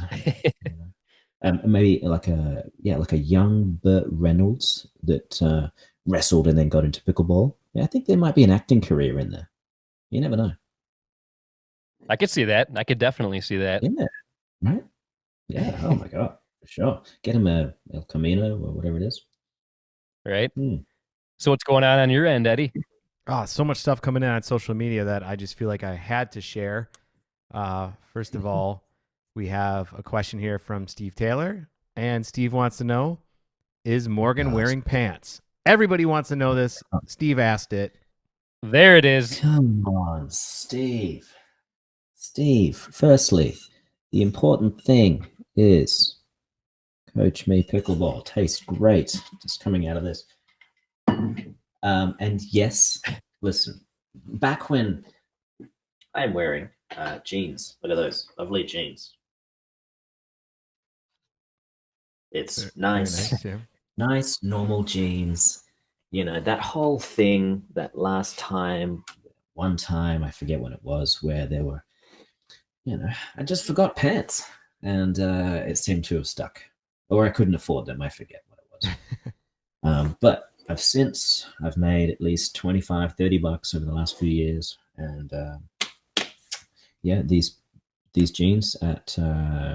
Maybe like a young Burt Reynolds that wrestled and then got into pickleball. Yeah, I think there might be an acting career in there. You never know.
I could see that. I could definitely see that.
Yeah, right. Yeah. Oh my god, for sure. Get him a El Camino or whatever it is.
Right?
Hmm.
So what's going on your end, Eddie?
So much stuff coming in on social media that I just feel like I had to share. First of all, we have a question here from Steve Taylor, and Steve wants to know, is Morgan wearing pants? Everybody wants to know this. Steve asked it.
There it is.
Come on, Steve. Steve, firstly, the important thing is Coach Me Pickleball. Tastes great just coming out of this. And yes, listen, back when I'm wearing jeans, look at those lovely jeans. It's nice,
yeah.
nice, normal jeans. That whole thing, that last time, one time, I forget when it was, where there were, I just forgot pants and it seemed to have stuck. Or I couldn't afford them. I forget what it was. But I've made at least $25-$30 over the last few years. And these jeans at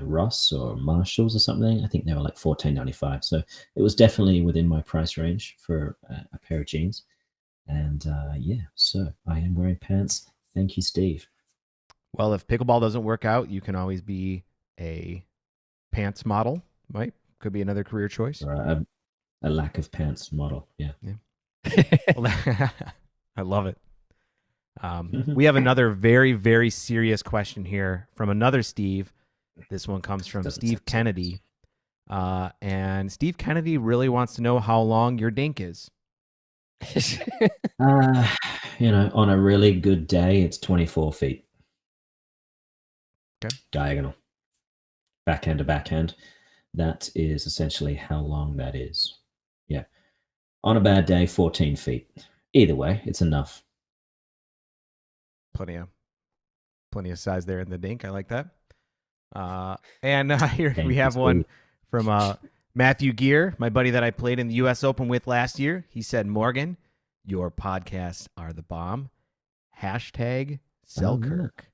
Ross or Marshalls or something, I think they were like $14.95. So it was definitely within my price range for a pair of jeans. And so I am wearing pants. Thank you, Steve.
Well, if pickleball doesn't work out, you can always be a pants model, right? Could be another career choice.
Or a lack of pants model. Yeah.
I love it. We have another very, very serious question here from another Steve. This one comes from Steve Kennedy. And Steve Kennedy really wants to know how long your dink is.
On a really good day, it's 24 feet.
Okay.
Diagonal. Backhand to backhand. That is essentially how long that is. Yeah. On a bad day, 14 feet. Either way, it's enough.
Plenty of size there in the dink. I like that. And here we have one from Matthew Gear, my buddy that I played in the U.S. Open with last year. He said, Morgan, your podcasts are the bomb. # Selkirk.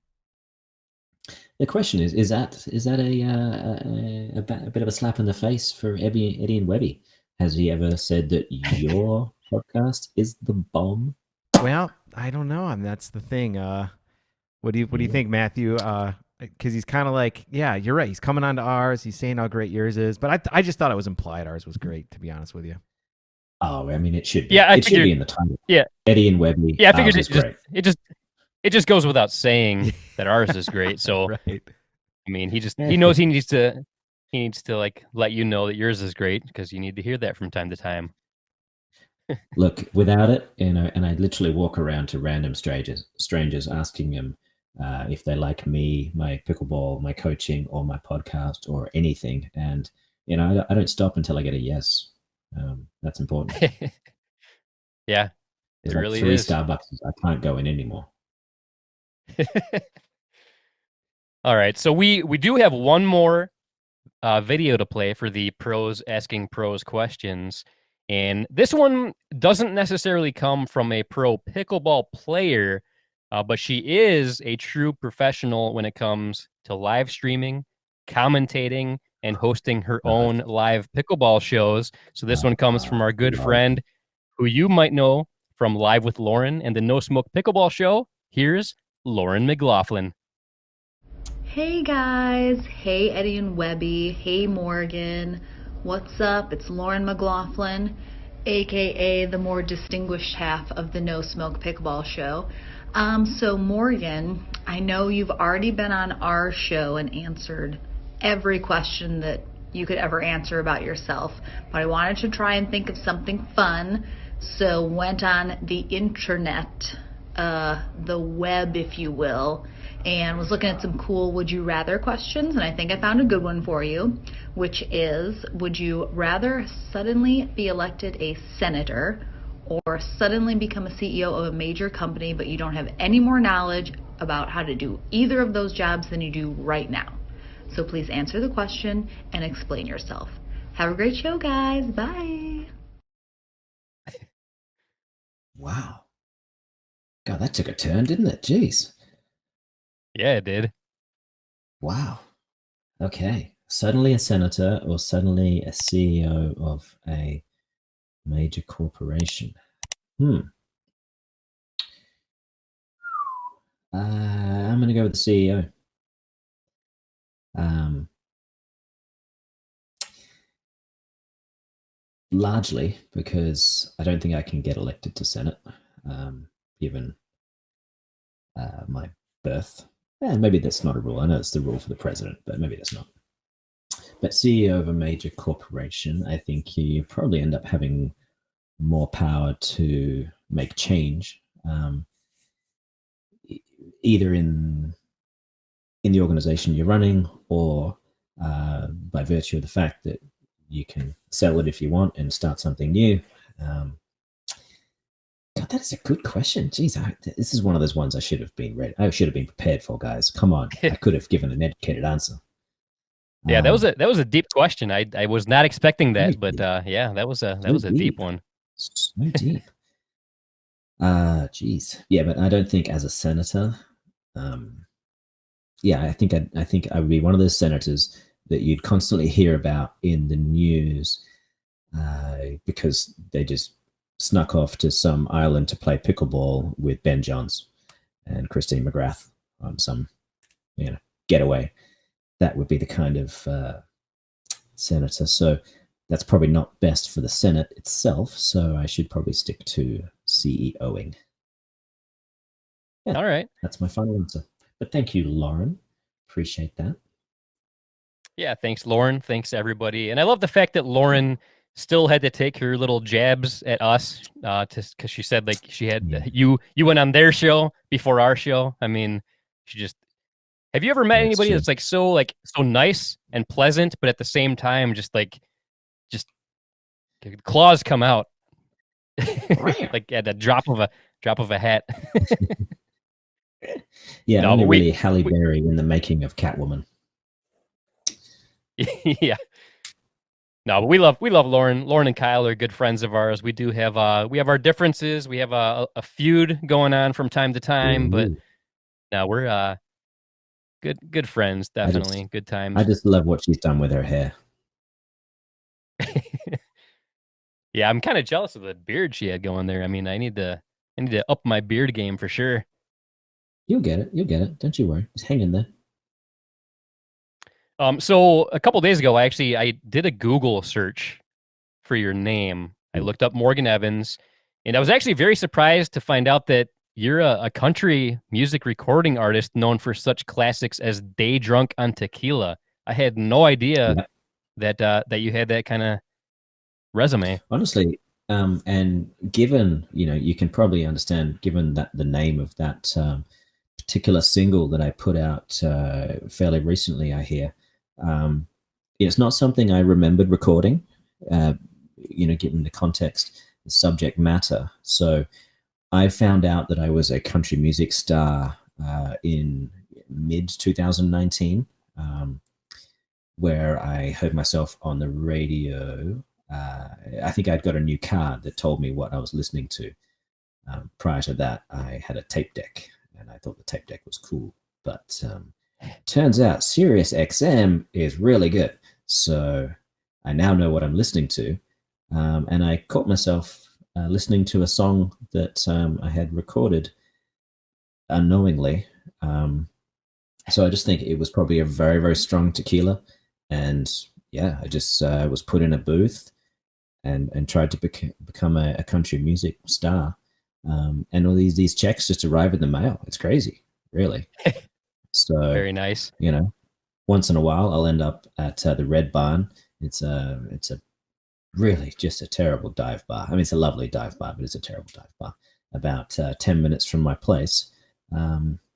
The question is that a bit of a slap in the face for Eddie and Webby? Has he ever said that your podcast is the bomb?
Well, I don't know. And that's the thing. What do you think, Matthew? Because he's kind of like, yeah, you're right. He's coming on to ours. He's saying how great yours is. But I just thought it was implied ours was great, to be honest with you.
Oh, I mean, it should be.
Yeah,
it should be in the title.
Yeah.
Eddie and Webby.
Yeah, I figured it just goes without saying that ours is great. So,
right.
I mean, he knows he needs to like let you know that yours is great because you need to hear that from time to time.
Look, without it, and I literally walk around to random strangers asking them if they like me, my pickleball, my coaching, or my podcast, or anything. And I don't stop until I get a yes. That's important.
Yeah,
There's
it
like
really
3
is.
Starbucks. I can't go in anymore.
All right, so we do have one more video to play for the pros asking pros questions. And this one doesn't necessarily come from a pro pickleball player, but she is a true professional when it comes to live streaming, commentating, and hosting her own live pickleball shows. So this one comes from our good friend, who you might know from Live with Lauren and the No Smoke Pickleball Show. Here's Lauren McLaughlin.
Hey guys, hey Eddie and Webby, hey Morgan, what's up? It's Lauren McLaughlin, aka the more distinguished half of the No Smoke Pickleball show. So Morgan, I know you've already been on our show and answered every question that you could ever answer about yourself, but I wanted to try and think of something fun, so went on the internet, the web, if you will, and was looking at some cool would you rather questions, and I think I found a good one for you, which is, would you rather suddenly be elected a senator or suddenly become a CEO of a major company but you don't have any more knowledge about how to do either of those jobs than you do right now? So please answer the question and explain yourself. Have a great show, guys. Bye.
Wow. God, that took a turn, didn't it? Jeez.
Yeah, it did.
Wow. Okay. Suddenly a senator or suddenly a CEO of a major corporation. I'm going to go with the CEO. Largely because I don't think I can get elected to Senate, given my birth. Maybe that's not a rule. I know it's the rule for the president, but maybe that's not. But CEO of a major corporation, I think you probably end up having more power to make change, either in the organization you're running or by virtue of the fact that you can sell it if you want and start something new. God, that is a good question. Jeez, this is one of those ones I should have been ready. I should have been prepared for, guys. Come on, I could have given an educated answer.
Yeah, that was a deep question. I was not expecting that, but
deep.
yeah, that was a deep one.
So deep. Geez. Yeah, but I don't think as a senator. Yeah, I think I would be one of those senators that you'd constantly hear about in the news because they just snuck off to some island to play pickleball with Ben Johns and Christine McGrath on some, getaway. That would be the kind of senator. So that's probably not best for the Senate itself. So I should probably stick to CEOing. Yeah,
all right.
That's my final answer. But thank you, Lauren. Appreciate that.
Yeah, thanks, Lauren. Thanks, everybody. And I love the fact that Lauren still had to take her little jabs at us because she said like she had you went on their show before our show. I mean, she just have you ever met anybody that's so nice and pleasant, but at the same time just claws come out like at the drop of a hat.
Yeah, no, only really Halle Berry in the making of Catwoman.
Yeah. No, but we love Lauren. Lauren and Kyle are good friends of ours. We do have we have our differences. We have a feud going on from time to time, but no, we're good friends, definitely. Good times.
I just love what she's done with her hair.
Yeah, I'm kind of jealous of the beard she had going there. I mean, I need to up my beard game for sure.
You'll get it. Don't you worry. Just hang in there.
So a couple days ago, I did a Google search for your name. I looked up Morgan Evans, and I was actually very surprised to find out that you're a country music recording artist known for such classics as "Day Drunk on Tequila." I had no idea that you had that kind of resume.
Honestly, and given you can probably understand, given that the name of that particular single that I put out fairly recently, I hear. It's not something I remembered recording, given the context, the subject matter. So I found out that I was a country music star in mid 2019, where I heard myself on the radio. I think I'd got a new card that told me what I was listening to. Prior to that, I had a tape deck, and I thought the tape deck was cool. But turns out Sirius XM is really good. So I now know what I'm listening to. And I caught myself listening to a song that I had recorded unknowingly So I just think it was probably a very, very strong tequila. And yeah, I just was put in a booth and tried to become a country music star. And all these checks just arrive in the mail. It's crazy, really. So,
Very nice.
you know, once in a while, I'll end up at the Red Barn. It's a really just a terrible dive bar. I mean, it's a lovely dive bar, but it's a terrible dive bar. About 10 minutes from my place.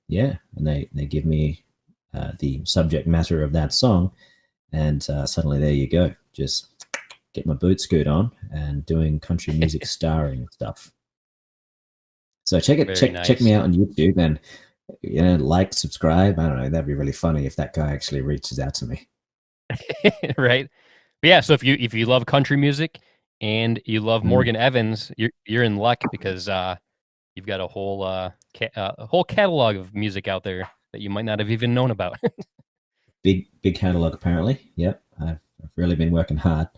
Yeah, and they give me the subject matter of that song, and suddenly there you go. Just get my boot scoot on and doing country music starring stuff. So check me out on YouTube and like, subscribe. I don't know, that'd be really funny if that guy actually reaches out to me.
Right. But yeah, so if you love country music and you love Morgan Evans, you're in luck because you've got a whole catalog of music out there that you might not have even known about.
Big catalog apparently. Yep, I've really been working hard,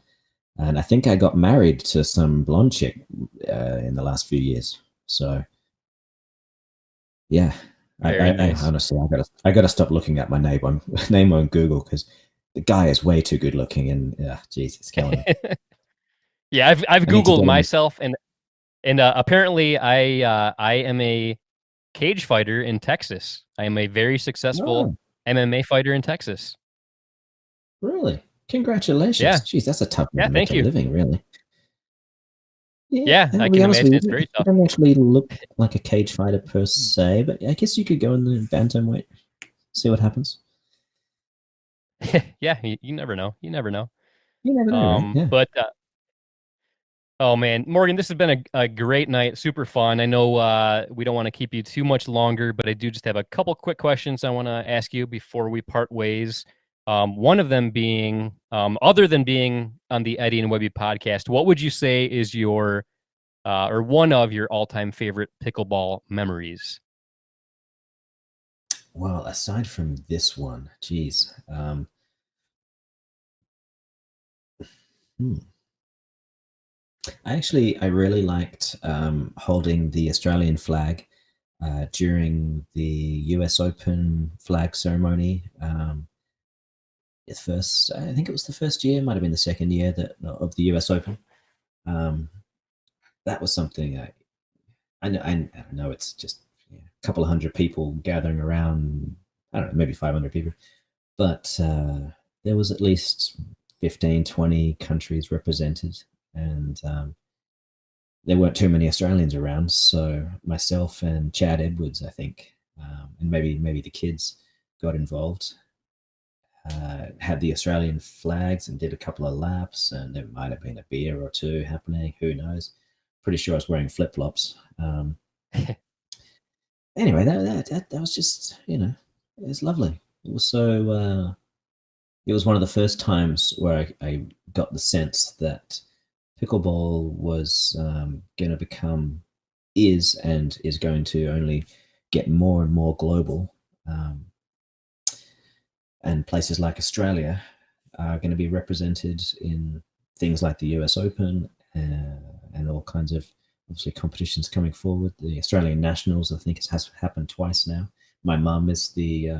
and I think I got married to some blonde chick in the last few years. So yeah, I honestly I gotta stop looking at my name on Google because the guy is way too good looking, and geez, it's killing me.
Yeah, I've Googled myself, and apparently I am a cage fighter in Texas. I am a very successful MMA fighter in Texas.
Really? Congratulations.
Yeah.
Jeez, that's a tough
Yeah, thank you.
living, really.
Yeah, I can imagine it's very tough.
I don't actually look like a cage fighter per se, but I guess you could go in the bantamweight, see what happens.
Yeah, you never know. You never know.
You never know, right? Yeah.
But oh man, Morgan, this has been a great night, super fun. I know we don't want to keep you too much longer, but I do just have a couple quick questions I want to ask you before we part ways. One of them being, other than being on the Eddie and Webby podcast, what would you say is your or one of your all-time favorite pickleball memories?
Well, aside from this one, geez. I really liked holding the Australian flag during the US Open flag ceremony. I think it was the first year, might have been the second year of the US Open. That was something I know it's just a couple of hundred people gathering around. I don't know, maybe 500 people, but there was at least 15, 20 countries represented, and there weren't too many Australians around. So myself and Chad Edwards, I think, and maybe the kids got involved. Had the Australian flags and did a couple of laps, and there might have been a beer or two happening. Who knows? Pretty sure I was wearing flip flops. Anyway, that was just it was lovely. It was so. It was one of the first times where I got the sense that pickleball was going to become is going to only get more and more global. And places like Australia are going to be represented in things like the US Open and all kinds of obviously competitions coming forward. The Australian Nationals, I think, has happened twice now. My mum is the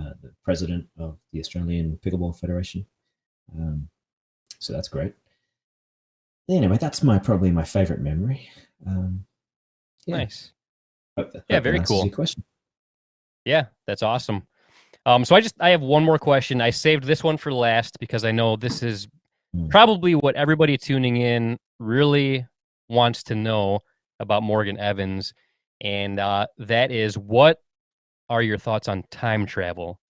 president of the Australian Pickleball Federation, so that's great. Anyway, that's probably my favorite memory. Yeah.
Nice.
Hope
very cool.
Your question.
Yeah, that's awesome. So I have one more question. I saved this one for last because I know this is probably what everybody tuning in really wants to know about Morgan Evans, and that is, what are your thoughts on time travel?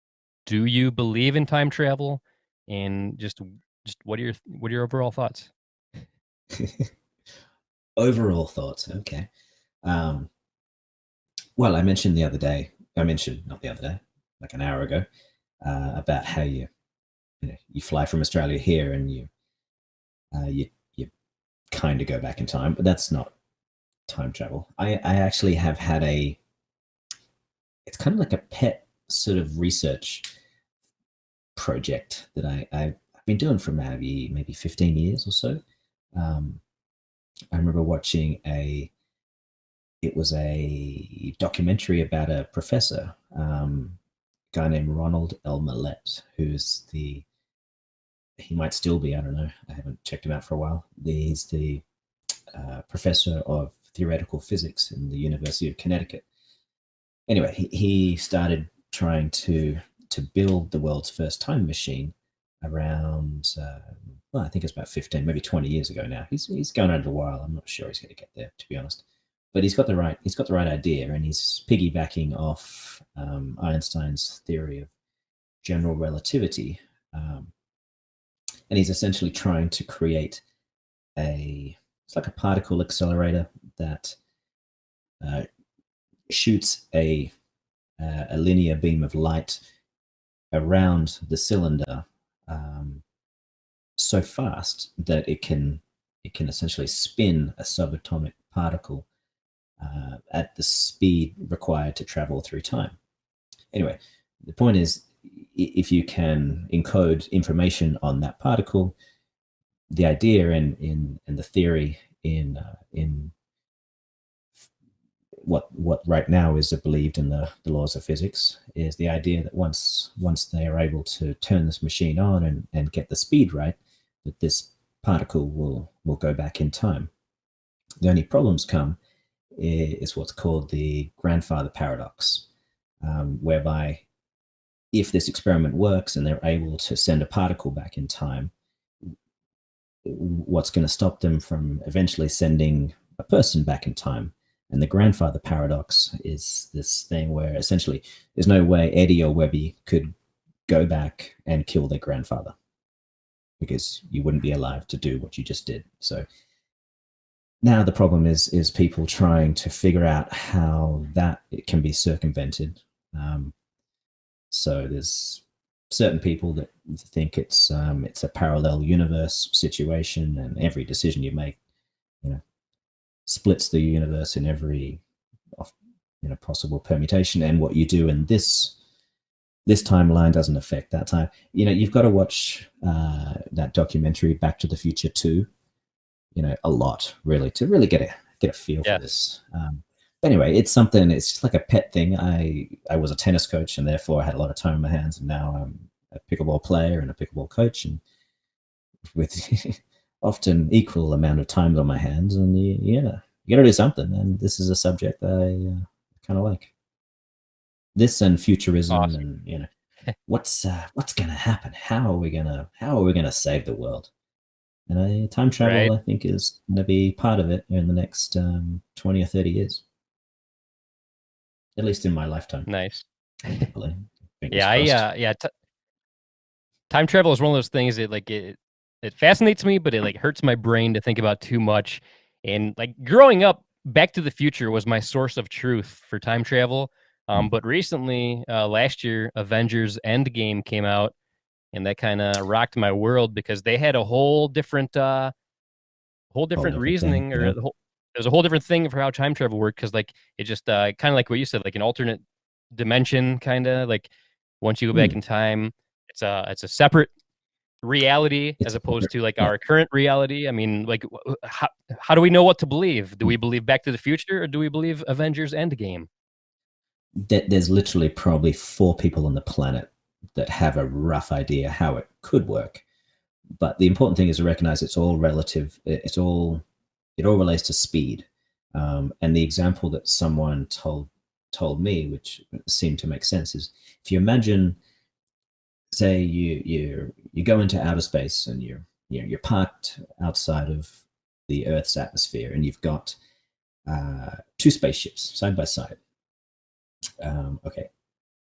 Do you believe in time travel? And just what are your overall thoughts?
Overall thoughts, okay. Well, I mentioned not the other day, like an hour ago, about how you fly from Australia here and you kind of go back in time, but that's not time travel. I actually have had it's kind of like a pet sort of research project that I've been doing for maybe 15 years or so. I remember watching it was a documentary about a professor guy named Ronald L. Millett, he might still be, I don't know, I haven't checked him out for a while. He's the professor of theoretical physics in the University of Connecticut. Anyway, he started trying to build the world's first time machine around, well, I think it's about 15, maybe 20 years ago now. He's going on a while. I'm not sure he's going to get there, to be honest. But he's got the right idea, and he's piggybacking off Einstein's theory of general relativity, and he's essentially trying to create it's like a particle accelerator that shoots a linear beam of light around the cylinder so fast that it can essentially spin a subatomic particle at the speed required to travel through time. Anyway, the point is, if you can encode information on that particle, the idea in the theory in what right now is believed in the laws of physics is the idea that once they are able to turn this machine on and get the speed right, that this particle will go back in time. The only problems come is what's called the grandfather paradox, whereby if this experiment works and they're able to send a particle back in time, what's going to stop them from eventually sending a person back in time? And the grandfather paradox is this thing where essentially there's no way Eddie or Webby could go back and kill their grandfather, because you wouldn't be alive to do what you just did. So now the problem is people trying to figure out how that it can be circumvented. So there's certain people that think it's a parallel universe situation, and every decision you make, splits the universe in every possible permutation, and what you do in this timeline doesn't affect that time. You've got to watch that documentary Back to the Future 2, a lot, really, to really get a feel for this. But anyway, it's just like a pet thing. I was a tennis coach, and therefore I had a lot of time on my hands, and now I'm a pickleball player and a pickleball coach, and with often equal amount of time on my hands, and you got to do something. And this is a subject that I kind of like. This and futurism, awesome. And what's going to happen? How are we gonna save the world? And time travel, right, I think, is going to be part of it in the next 20 or 30 years. At least in my lifetime.
Nice.
Yeah,
time travel is one of those things that it fascinates me, but it hurts my brain to think about too much. And growing up, Back to the Future was my source of truth for time travel. But recently, last year, Avengers Endgame came out, and that kind of rocked my world, because they had a whole different reasoning,
thing,
or there's a whole different thing for how time travel worked, because it just kind of like what you said, an alternate dimension, kind of once you go back in time, it's a separate reality as opposed to our current reality. I mean, how do we know what to believe? Do we believe Back to the Future, or do we believe Avengers Endgame?
There's literally probably 4 people on the planet that have a rough idea how it could work, but the important thing is to recognize it's all relative. It all relates to speed. And the example that someone told me, which seemed to make sense, is if you imagine, say you go into outer space, and you're parked outside of the Earth's atmosphere, and you've got 2 spaceships side by side. Okay,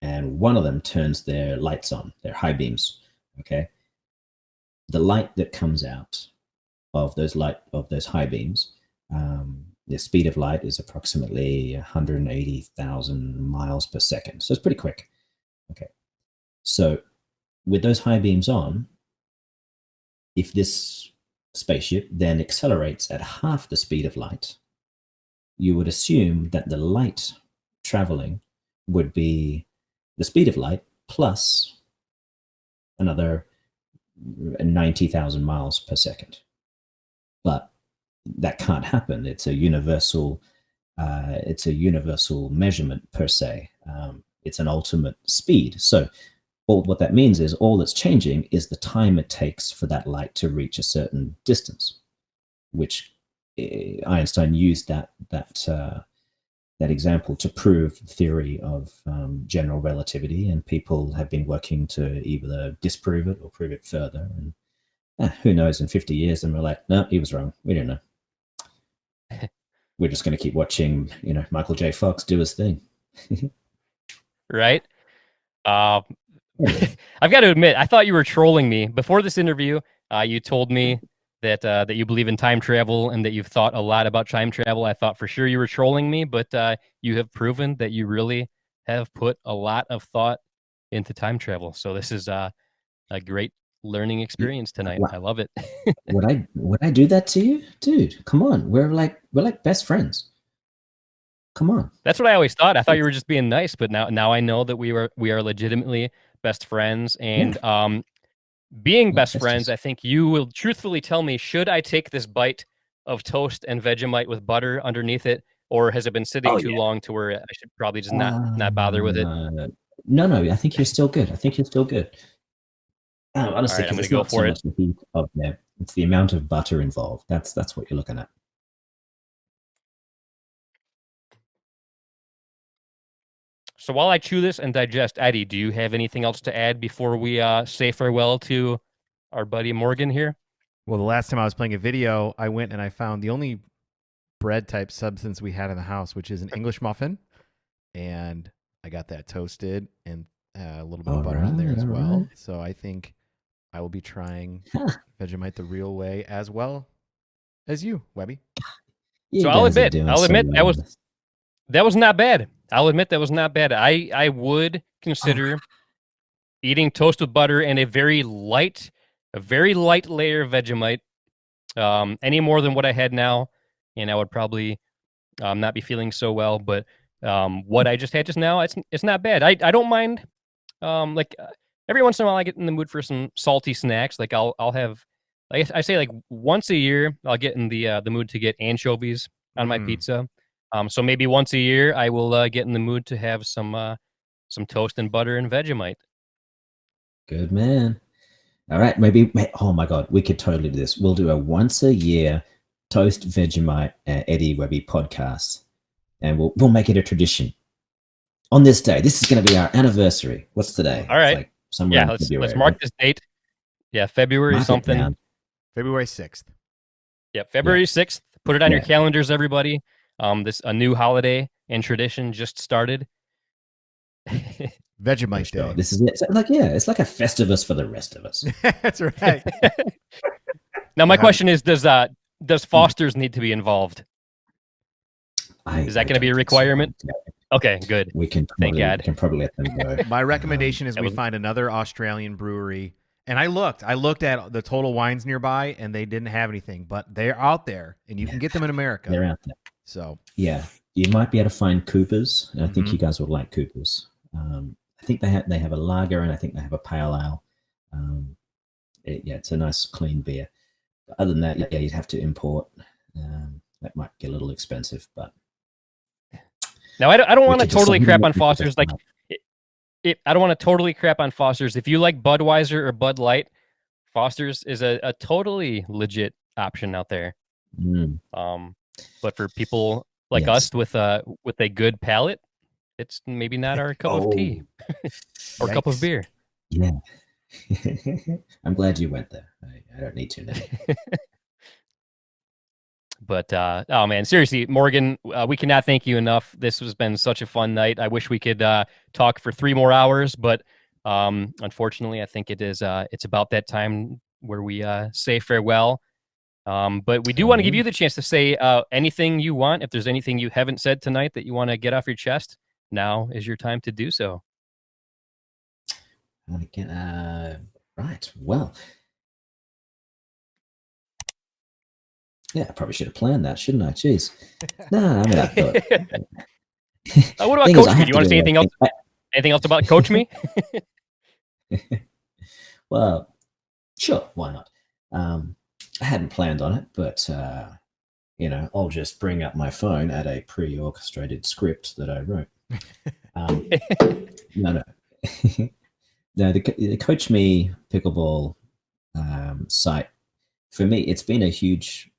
and one of them turns their lights on, their high beams. Okay, the light that comes out of those high beams, the speed of light is approximately 180,000 miles per second. So it's pretty quick. Okay, so with those high beams on, if this spaceship then accelerates at half the speed of light, you would assume that the light traveling would be the speed of light plus another 90,000 miles per second. But that can't happen. It's a universal measurement per se. it's an ultimate speed. So what that means is all that's changing is the time it takes for that light to reach a certain distance, which Einstein used that example to prove the theory of general relativity, and people have been working to either disprove it or prove it further. And who knows, in 50 years, and we're like, no, he was wrong. We don't know. We're just going to keep watching, Michael J. Fox do his thing.
Right? I've got to admit, I thought you were trolling me before this interview. You told me that you believe in time travel and that you've thought a lot about time travel. I thought for sure you were trolling me, but you have proven that you really have put a lot of thought into time travel. So this is a great learning experience tonight. I love it.
Would I do that to you, dude? Come on, we're like best friends. Come on.
That's what I always thought. I thought you were just being nice, but now I know that we are legitimately best friends. And being best friends, I think you will truthfully tell me, should I take this bite of toast and Vegemite with butter underneath it, or has it been sitting too long to where I should probably just not bother with it?
No, I think you're still good. Honestly,
right, I'm
it's
gonna go
not so
for
much the heat of there; it's the amount of butter involved. That's what you're looking at.
So while I chew this and digest, Eddie, do you have anything else to add before we say farewell to our buddy Morgan here?
Well, the last time I was playing a video, I went and I found the only bread type substance we had in the house, which is an English muffin. And I got that toasted and a little bit of butter in there as well. Right. So I think I will be trying Vegemite the real way as well as you, Webby.
So I'll admit that was not bad. I'll admit that was not bad. I would consider eating toast with butter and a very light layer of Vegemite, any more than what I had now, and I would probably not be feeling so well. But what I just had just now, it's not bad. I don't mind. Every once in a while, I get in the mood for some salty snacks. Like I'll have, like I say, like once a year, I'll get in the mood to get anchovies on my pizza. So maybe once a year, I will get in the mood to have some toast and butter and Vegemite.
Good man. All right, maybe. Oh my God, we could totally do this. We'll do a once a year toast Vegemite Eddie Webby podcast, and we'll make it a tradition. On this day, this is going to be our anniversary. What's today?
All right. Let's mark this date. Yeah, February something.
February 6th.
Yeah, February 6th. Put it on your calendars, everybody. A new holiday and tradition just started.
Vegemite Day.
This is it. It's like a Festivus for the rest of us.
That's right.
Now, my question is, does Foster's need to be involved? Is that going to be a requirement? So. Okay, good. Thank God.
We can probably let them go.
My recommendation is we find another Australian brewery. And I looked at the Total Wines nearby, and they didn't have anything, but they're out there, and you can get them in America.
They're out there.
So
yeah, you might be able to find Cooper's, and I think you guys would like Cooper's. I think they have a lager, and I think they have a pale ale. It's a nice clean beer. But other than that, you'd have to import. That might get a little expensive, but
now I don't want to totally crap on Foster's. I don't want to totally crap on Foster's. If you like Budweiser or Bud Light, Foster's is a totally legit option out there. But for people like us with a good palate, it's maybe not our cup of tea or cup of beer.
Yeah. I'm glad you went there. I don't need to now.
But, oh man, seriously, Morgan, we cannot thank you enough. This has been such a fun night. I wish we could talk for 3 more hours, but unfortunately, I think it's about that time where we say farewell. But we do want to give you the chance to say anything you want. If there's anything you haven't said tonight that you want to get off your chest, now is your time to do so.
Right. Well, yeah, I probably should have planned that, shouldn't I? Jeez. No, I mean, I thought.
What about Coach Me? Do you want to say anything else? Anything else about Coach Me?
Well, sure. Why not? I hadn't planned on it, but I'll just bring up my phone at a pre-orchestrated script that I wrote. No, no. No, the Coach Me Pickleball site, for me, it's been a huge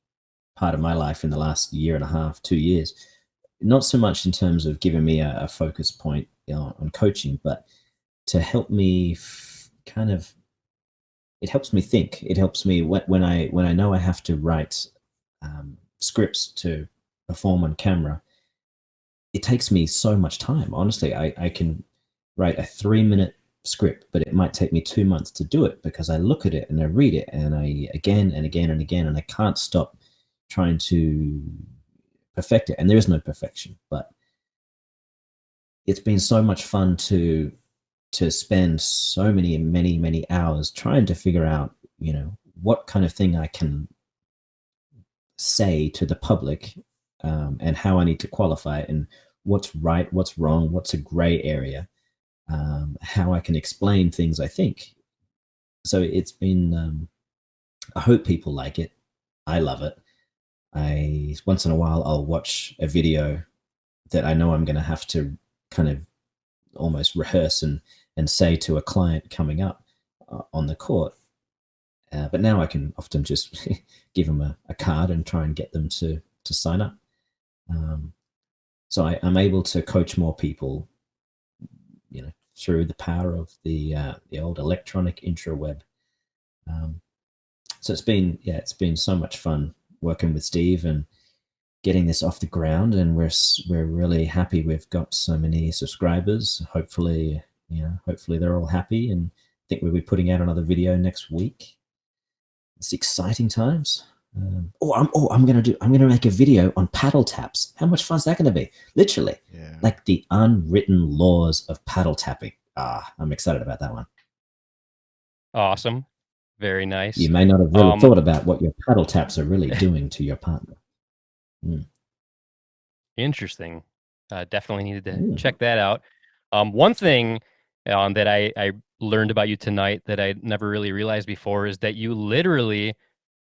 part of my life in the last year and a half, 2 years. Not so much in terms of giving me a focus point on coaching, but to help me it helps me think. It helps me when I know I have to write scripts to perform on camera. It takes me so much time. Honestly, I can write a 3-minute script, but it might take me 2 months to do it because I look at it and I read it and I again and again and again, and I can't stop trying to perfect it. And there is no perfection, but it's been so much fun to spend so many hours trying to figure out, what kind of thing I can say to the public, and how I need to qualify it, and what's right, what's wrong, what's a gray area, how I can explain things, I think. So it's been, I hope people like it. I love it. Once in a while, I'll watch a video that I know I'm going to have to kind of almost rehearse and say to a client coming up on the court. But now I can often just give them a card and try and get them to sign up. So I'm able to coach more people, through the power of the old electronic intraweb. So it's been so much fun working with Steve and getting this off the ground, and we're really happy we've got so many subscribers. Hopefully they're all happy, and I think we'll be putting out another video next week. It's exciting times. I'm gonna make a video on paddle taps. How much fun is that gonna be? Literally, like the unwritten laws of paddle tapping. I'm excited about that one.
Awesome. Very nice.
You may not have really thought about what your paddle taps are really doing to your partner.
Interesting. Definitely needed to check that out. One thing that I learned about you tonight that I never really realized before is that you literally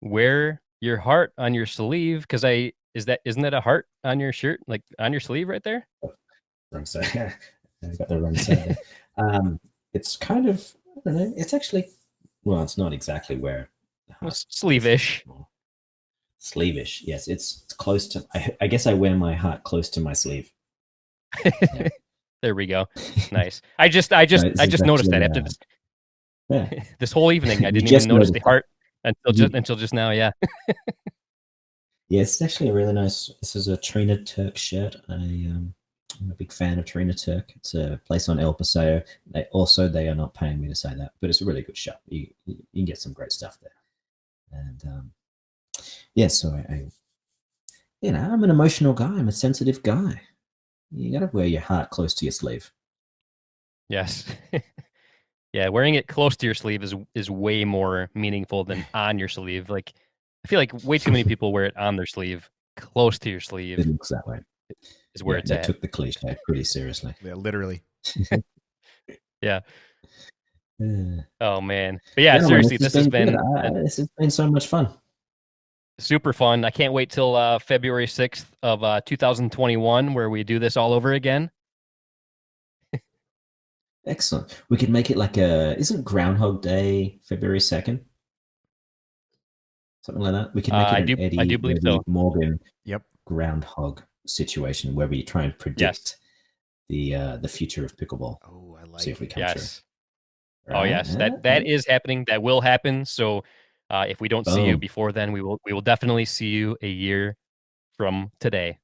wear your heart on your sleeve. Because isn't that a heart on your shirt, like on your sleeve right there?
Wrong side. I got the wrong side. It's kind of, I don't know. It's actually, well, it's not exactly where.
Sleeve-ish.
Sleeve-ish. Yes, it's close to. I guess I wear my heart close to my sleeve. Yeah.
There we go. Nice. I just noticed that after this whole evening. I didn't even notice the heart until just now. Yeah.
Yeah, it's actually a really nice. This is a Trina Turk shirt. I'm a big fan of Trina Turk. It's a place on El Paseo. They are not paying me to say that, but it's a really good shop. You can get some great stuff there. And so I'm an emotional guy. I'm a sensitive guy. You got to wear your heart close to your sleeve.
Yes. Yeah, wearing it close to your sleeve is way more meaningful than on your sleeve. Like, I feel like way too many people wear it on their sleeve. Close to your sleeve.
It looks that way.
Is where it's at.
They took the cliche pretty seriously.
Yeah, literally.
Yeah. Oh man. But yeah, seriously, this has been
so much fun.
Super fun. I can't wait till February 6th of 2021 where we do this all over again.
Excellent. We could make it like isn't Groundhog Day February 2nd? Something like that. We could make it an
I do believe so.
Morgan Groundhog situation where we try and predict the future of pickleball.
Oh, I like
See if we come true.
Right? Oh yes, that is happening. That will happen. So if we don't see you before then, we will definitely see you a year from today.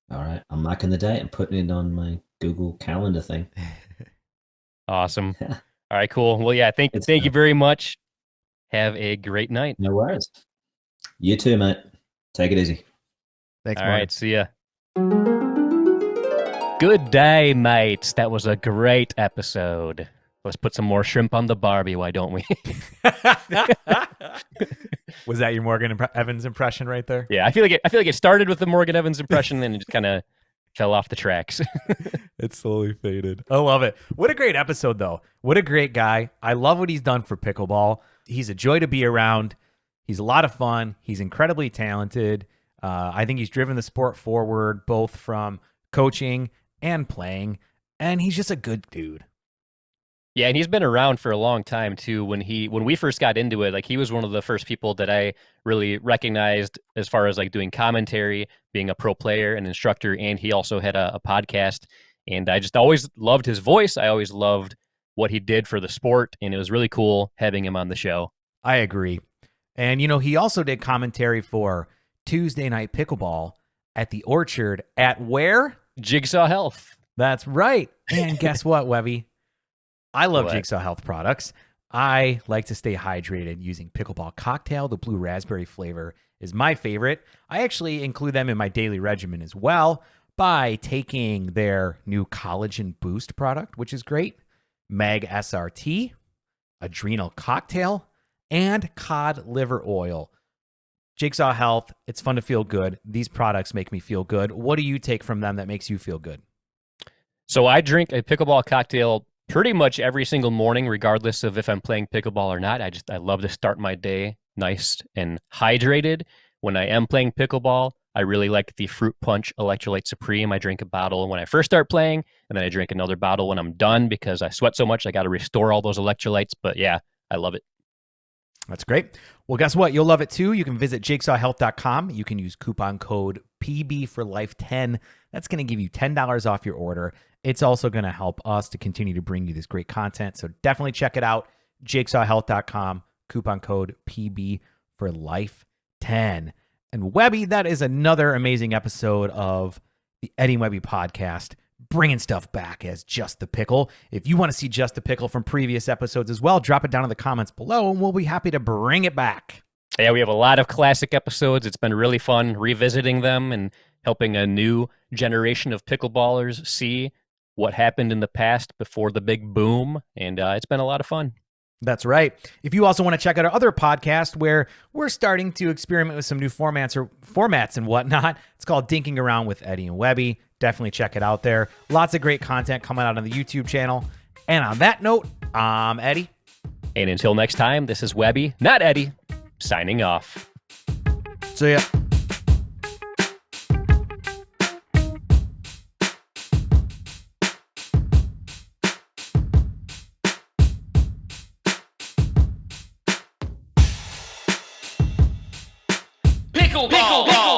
All right, I'm marking the date and putting it on my Google Calendar thing.
Awesome. All right, cool. Well, yeah, thank you very much. Have a great night.
No worries. You too, mate. Take it easy.
Thanks,
All right, see ya. Good day, mates. That was a great episode. Let's put some more shrimp on the Barbie, why don't we?
Was that your Morgan Evans impression right there?
Yeah, I feel like it started with the Morgan Evans impression, and then it just kind of fell off the tracks.
It slowly faded. I love it. What a great episode, though. What a great guy. I love what he's done for pickleball. He's a joy to be around. He's a lot of fun. He's incredibly talented. I think he's driven the sport forward, both from coaching and playing. and he's just a good dude.
Yeah, and he's been around for a long time too. When we first got into it, like he was one of the first people that I really recognized as far as like doing commentary, being a pro player and instructor, and he also had a podcast. And I just always loved his voice. I always loved what he did for the sport, and it was really cool having him on the show.
I agree. And, he also did commentary for Tuesday Night Pickleball at the Orchard at where?
Jigsaw Health.
That's right. And guess what, Webby? I love
What?
Jigsaw Health products. I like to stay hydrated using Pickleball Cocktail. The blue raspberry flavor is my favorite. I actually include them in my daily regimen as well by taking their new Collagen Boost product, which is great, Mag SRT, Adrenal Cocktail, and Cod Liver Oil. Jigsaw Health, it's fun to feel good. These products make me feel good. What do you take from them that makes you feel good?
So I drink a pickleball cocktail pretty much every single morning, regardless of if I'm playing pickleball or not. I love to start my day nice and hydrated. When I am playing pickleball, I really like the Fruit Punch Electrolyte Supreme. I drink a bottle when I first start playing, and then I drink another bottle when I'm done because I sweat so much. I got to restore all those electrolytes. But yeah, I love it.
That's great. Well, guess what? You'll love it too. You can visit jigsawhealth.com. You can use coupon code PB4Life10. That's going to give you $10 off your order. It's also going to help us to continue to bring you this great content. So definitely check it out. Jigsawhealth.com, coupon code PB4Life10. And Webby, that is another amazing episode of the Eddie and Webby podcast, bringing stuff back as Just the Pickle. If you want to see Just the Pickle from previous episodes as well, drop it down in the comments below, and we'll be happy to bring it back.
Yeah, we have a lot of classic episodes. It's been really fun revisiting them and helping a new generation of pickleballers see what happened in the past before the big boom. And it's been a lot of fun.
That's right. If you also want to check out our other podcast where we're starting to experiment with some new formats and whatnot, it's called Dinking Around with Eddie and Webby. Definitely check it out there. Lots of great content coming out on the YouTube channel. And on that note, I'm Eddie.
And until next time, this is Webby, not Eddie, signing off.
See ya.
Pickleball!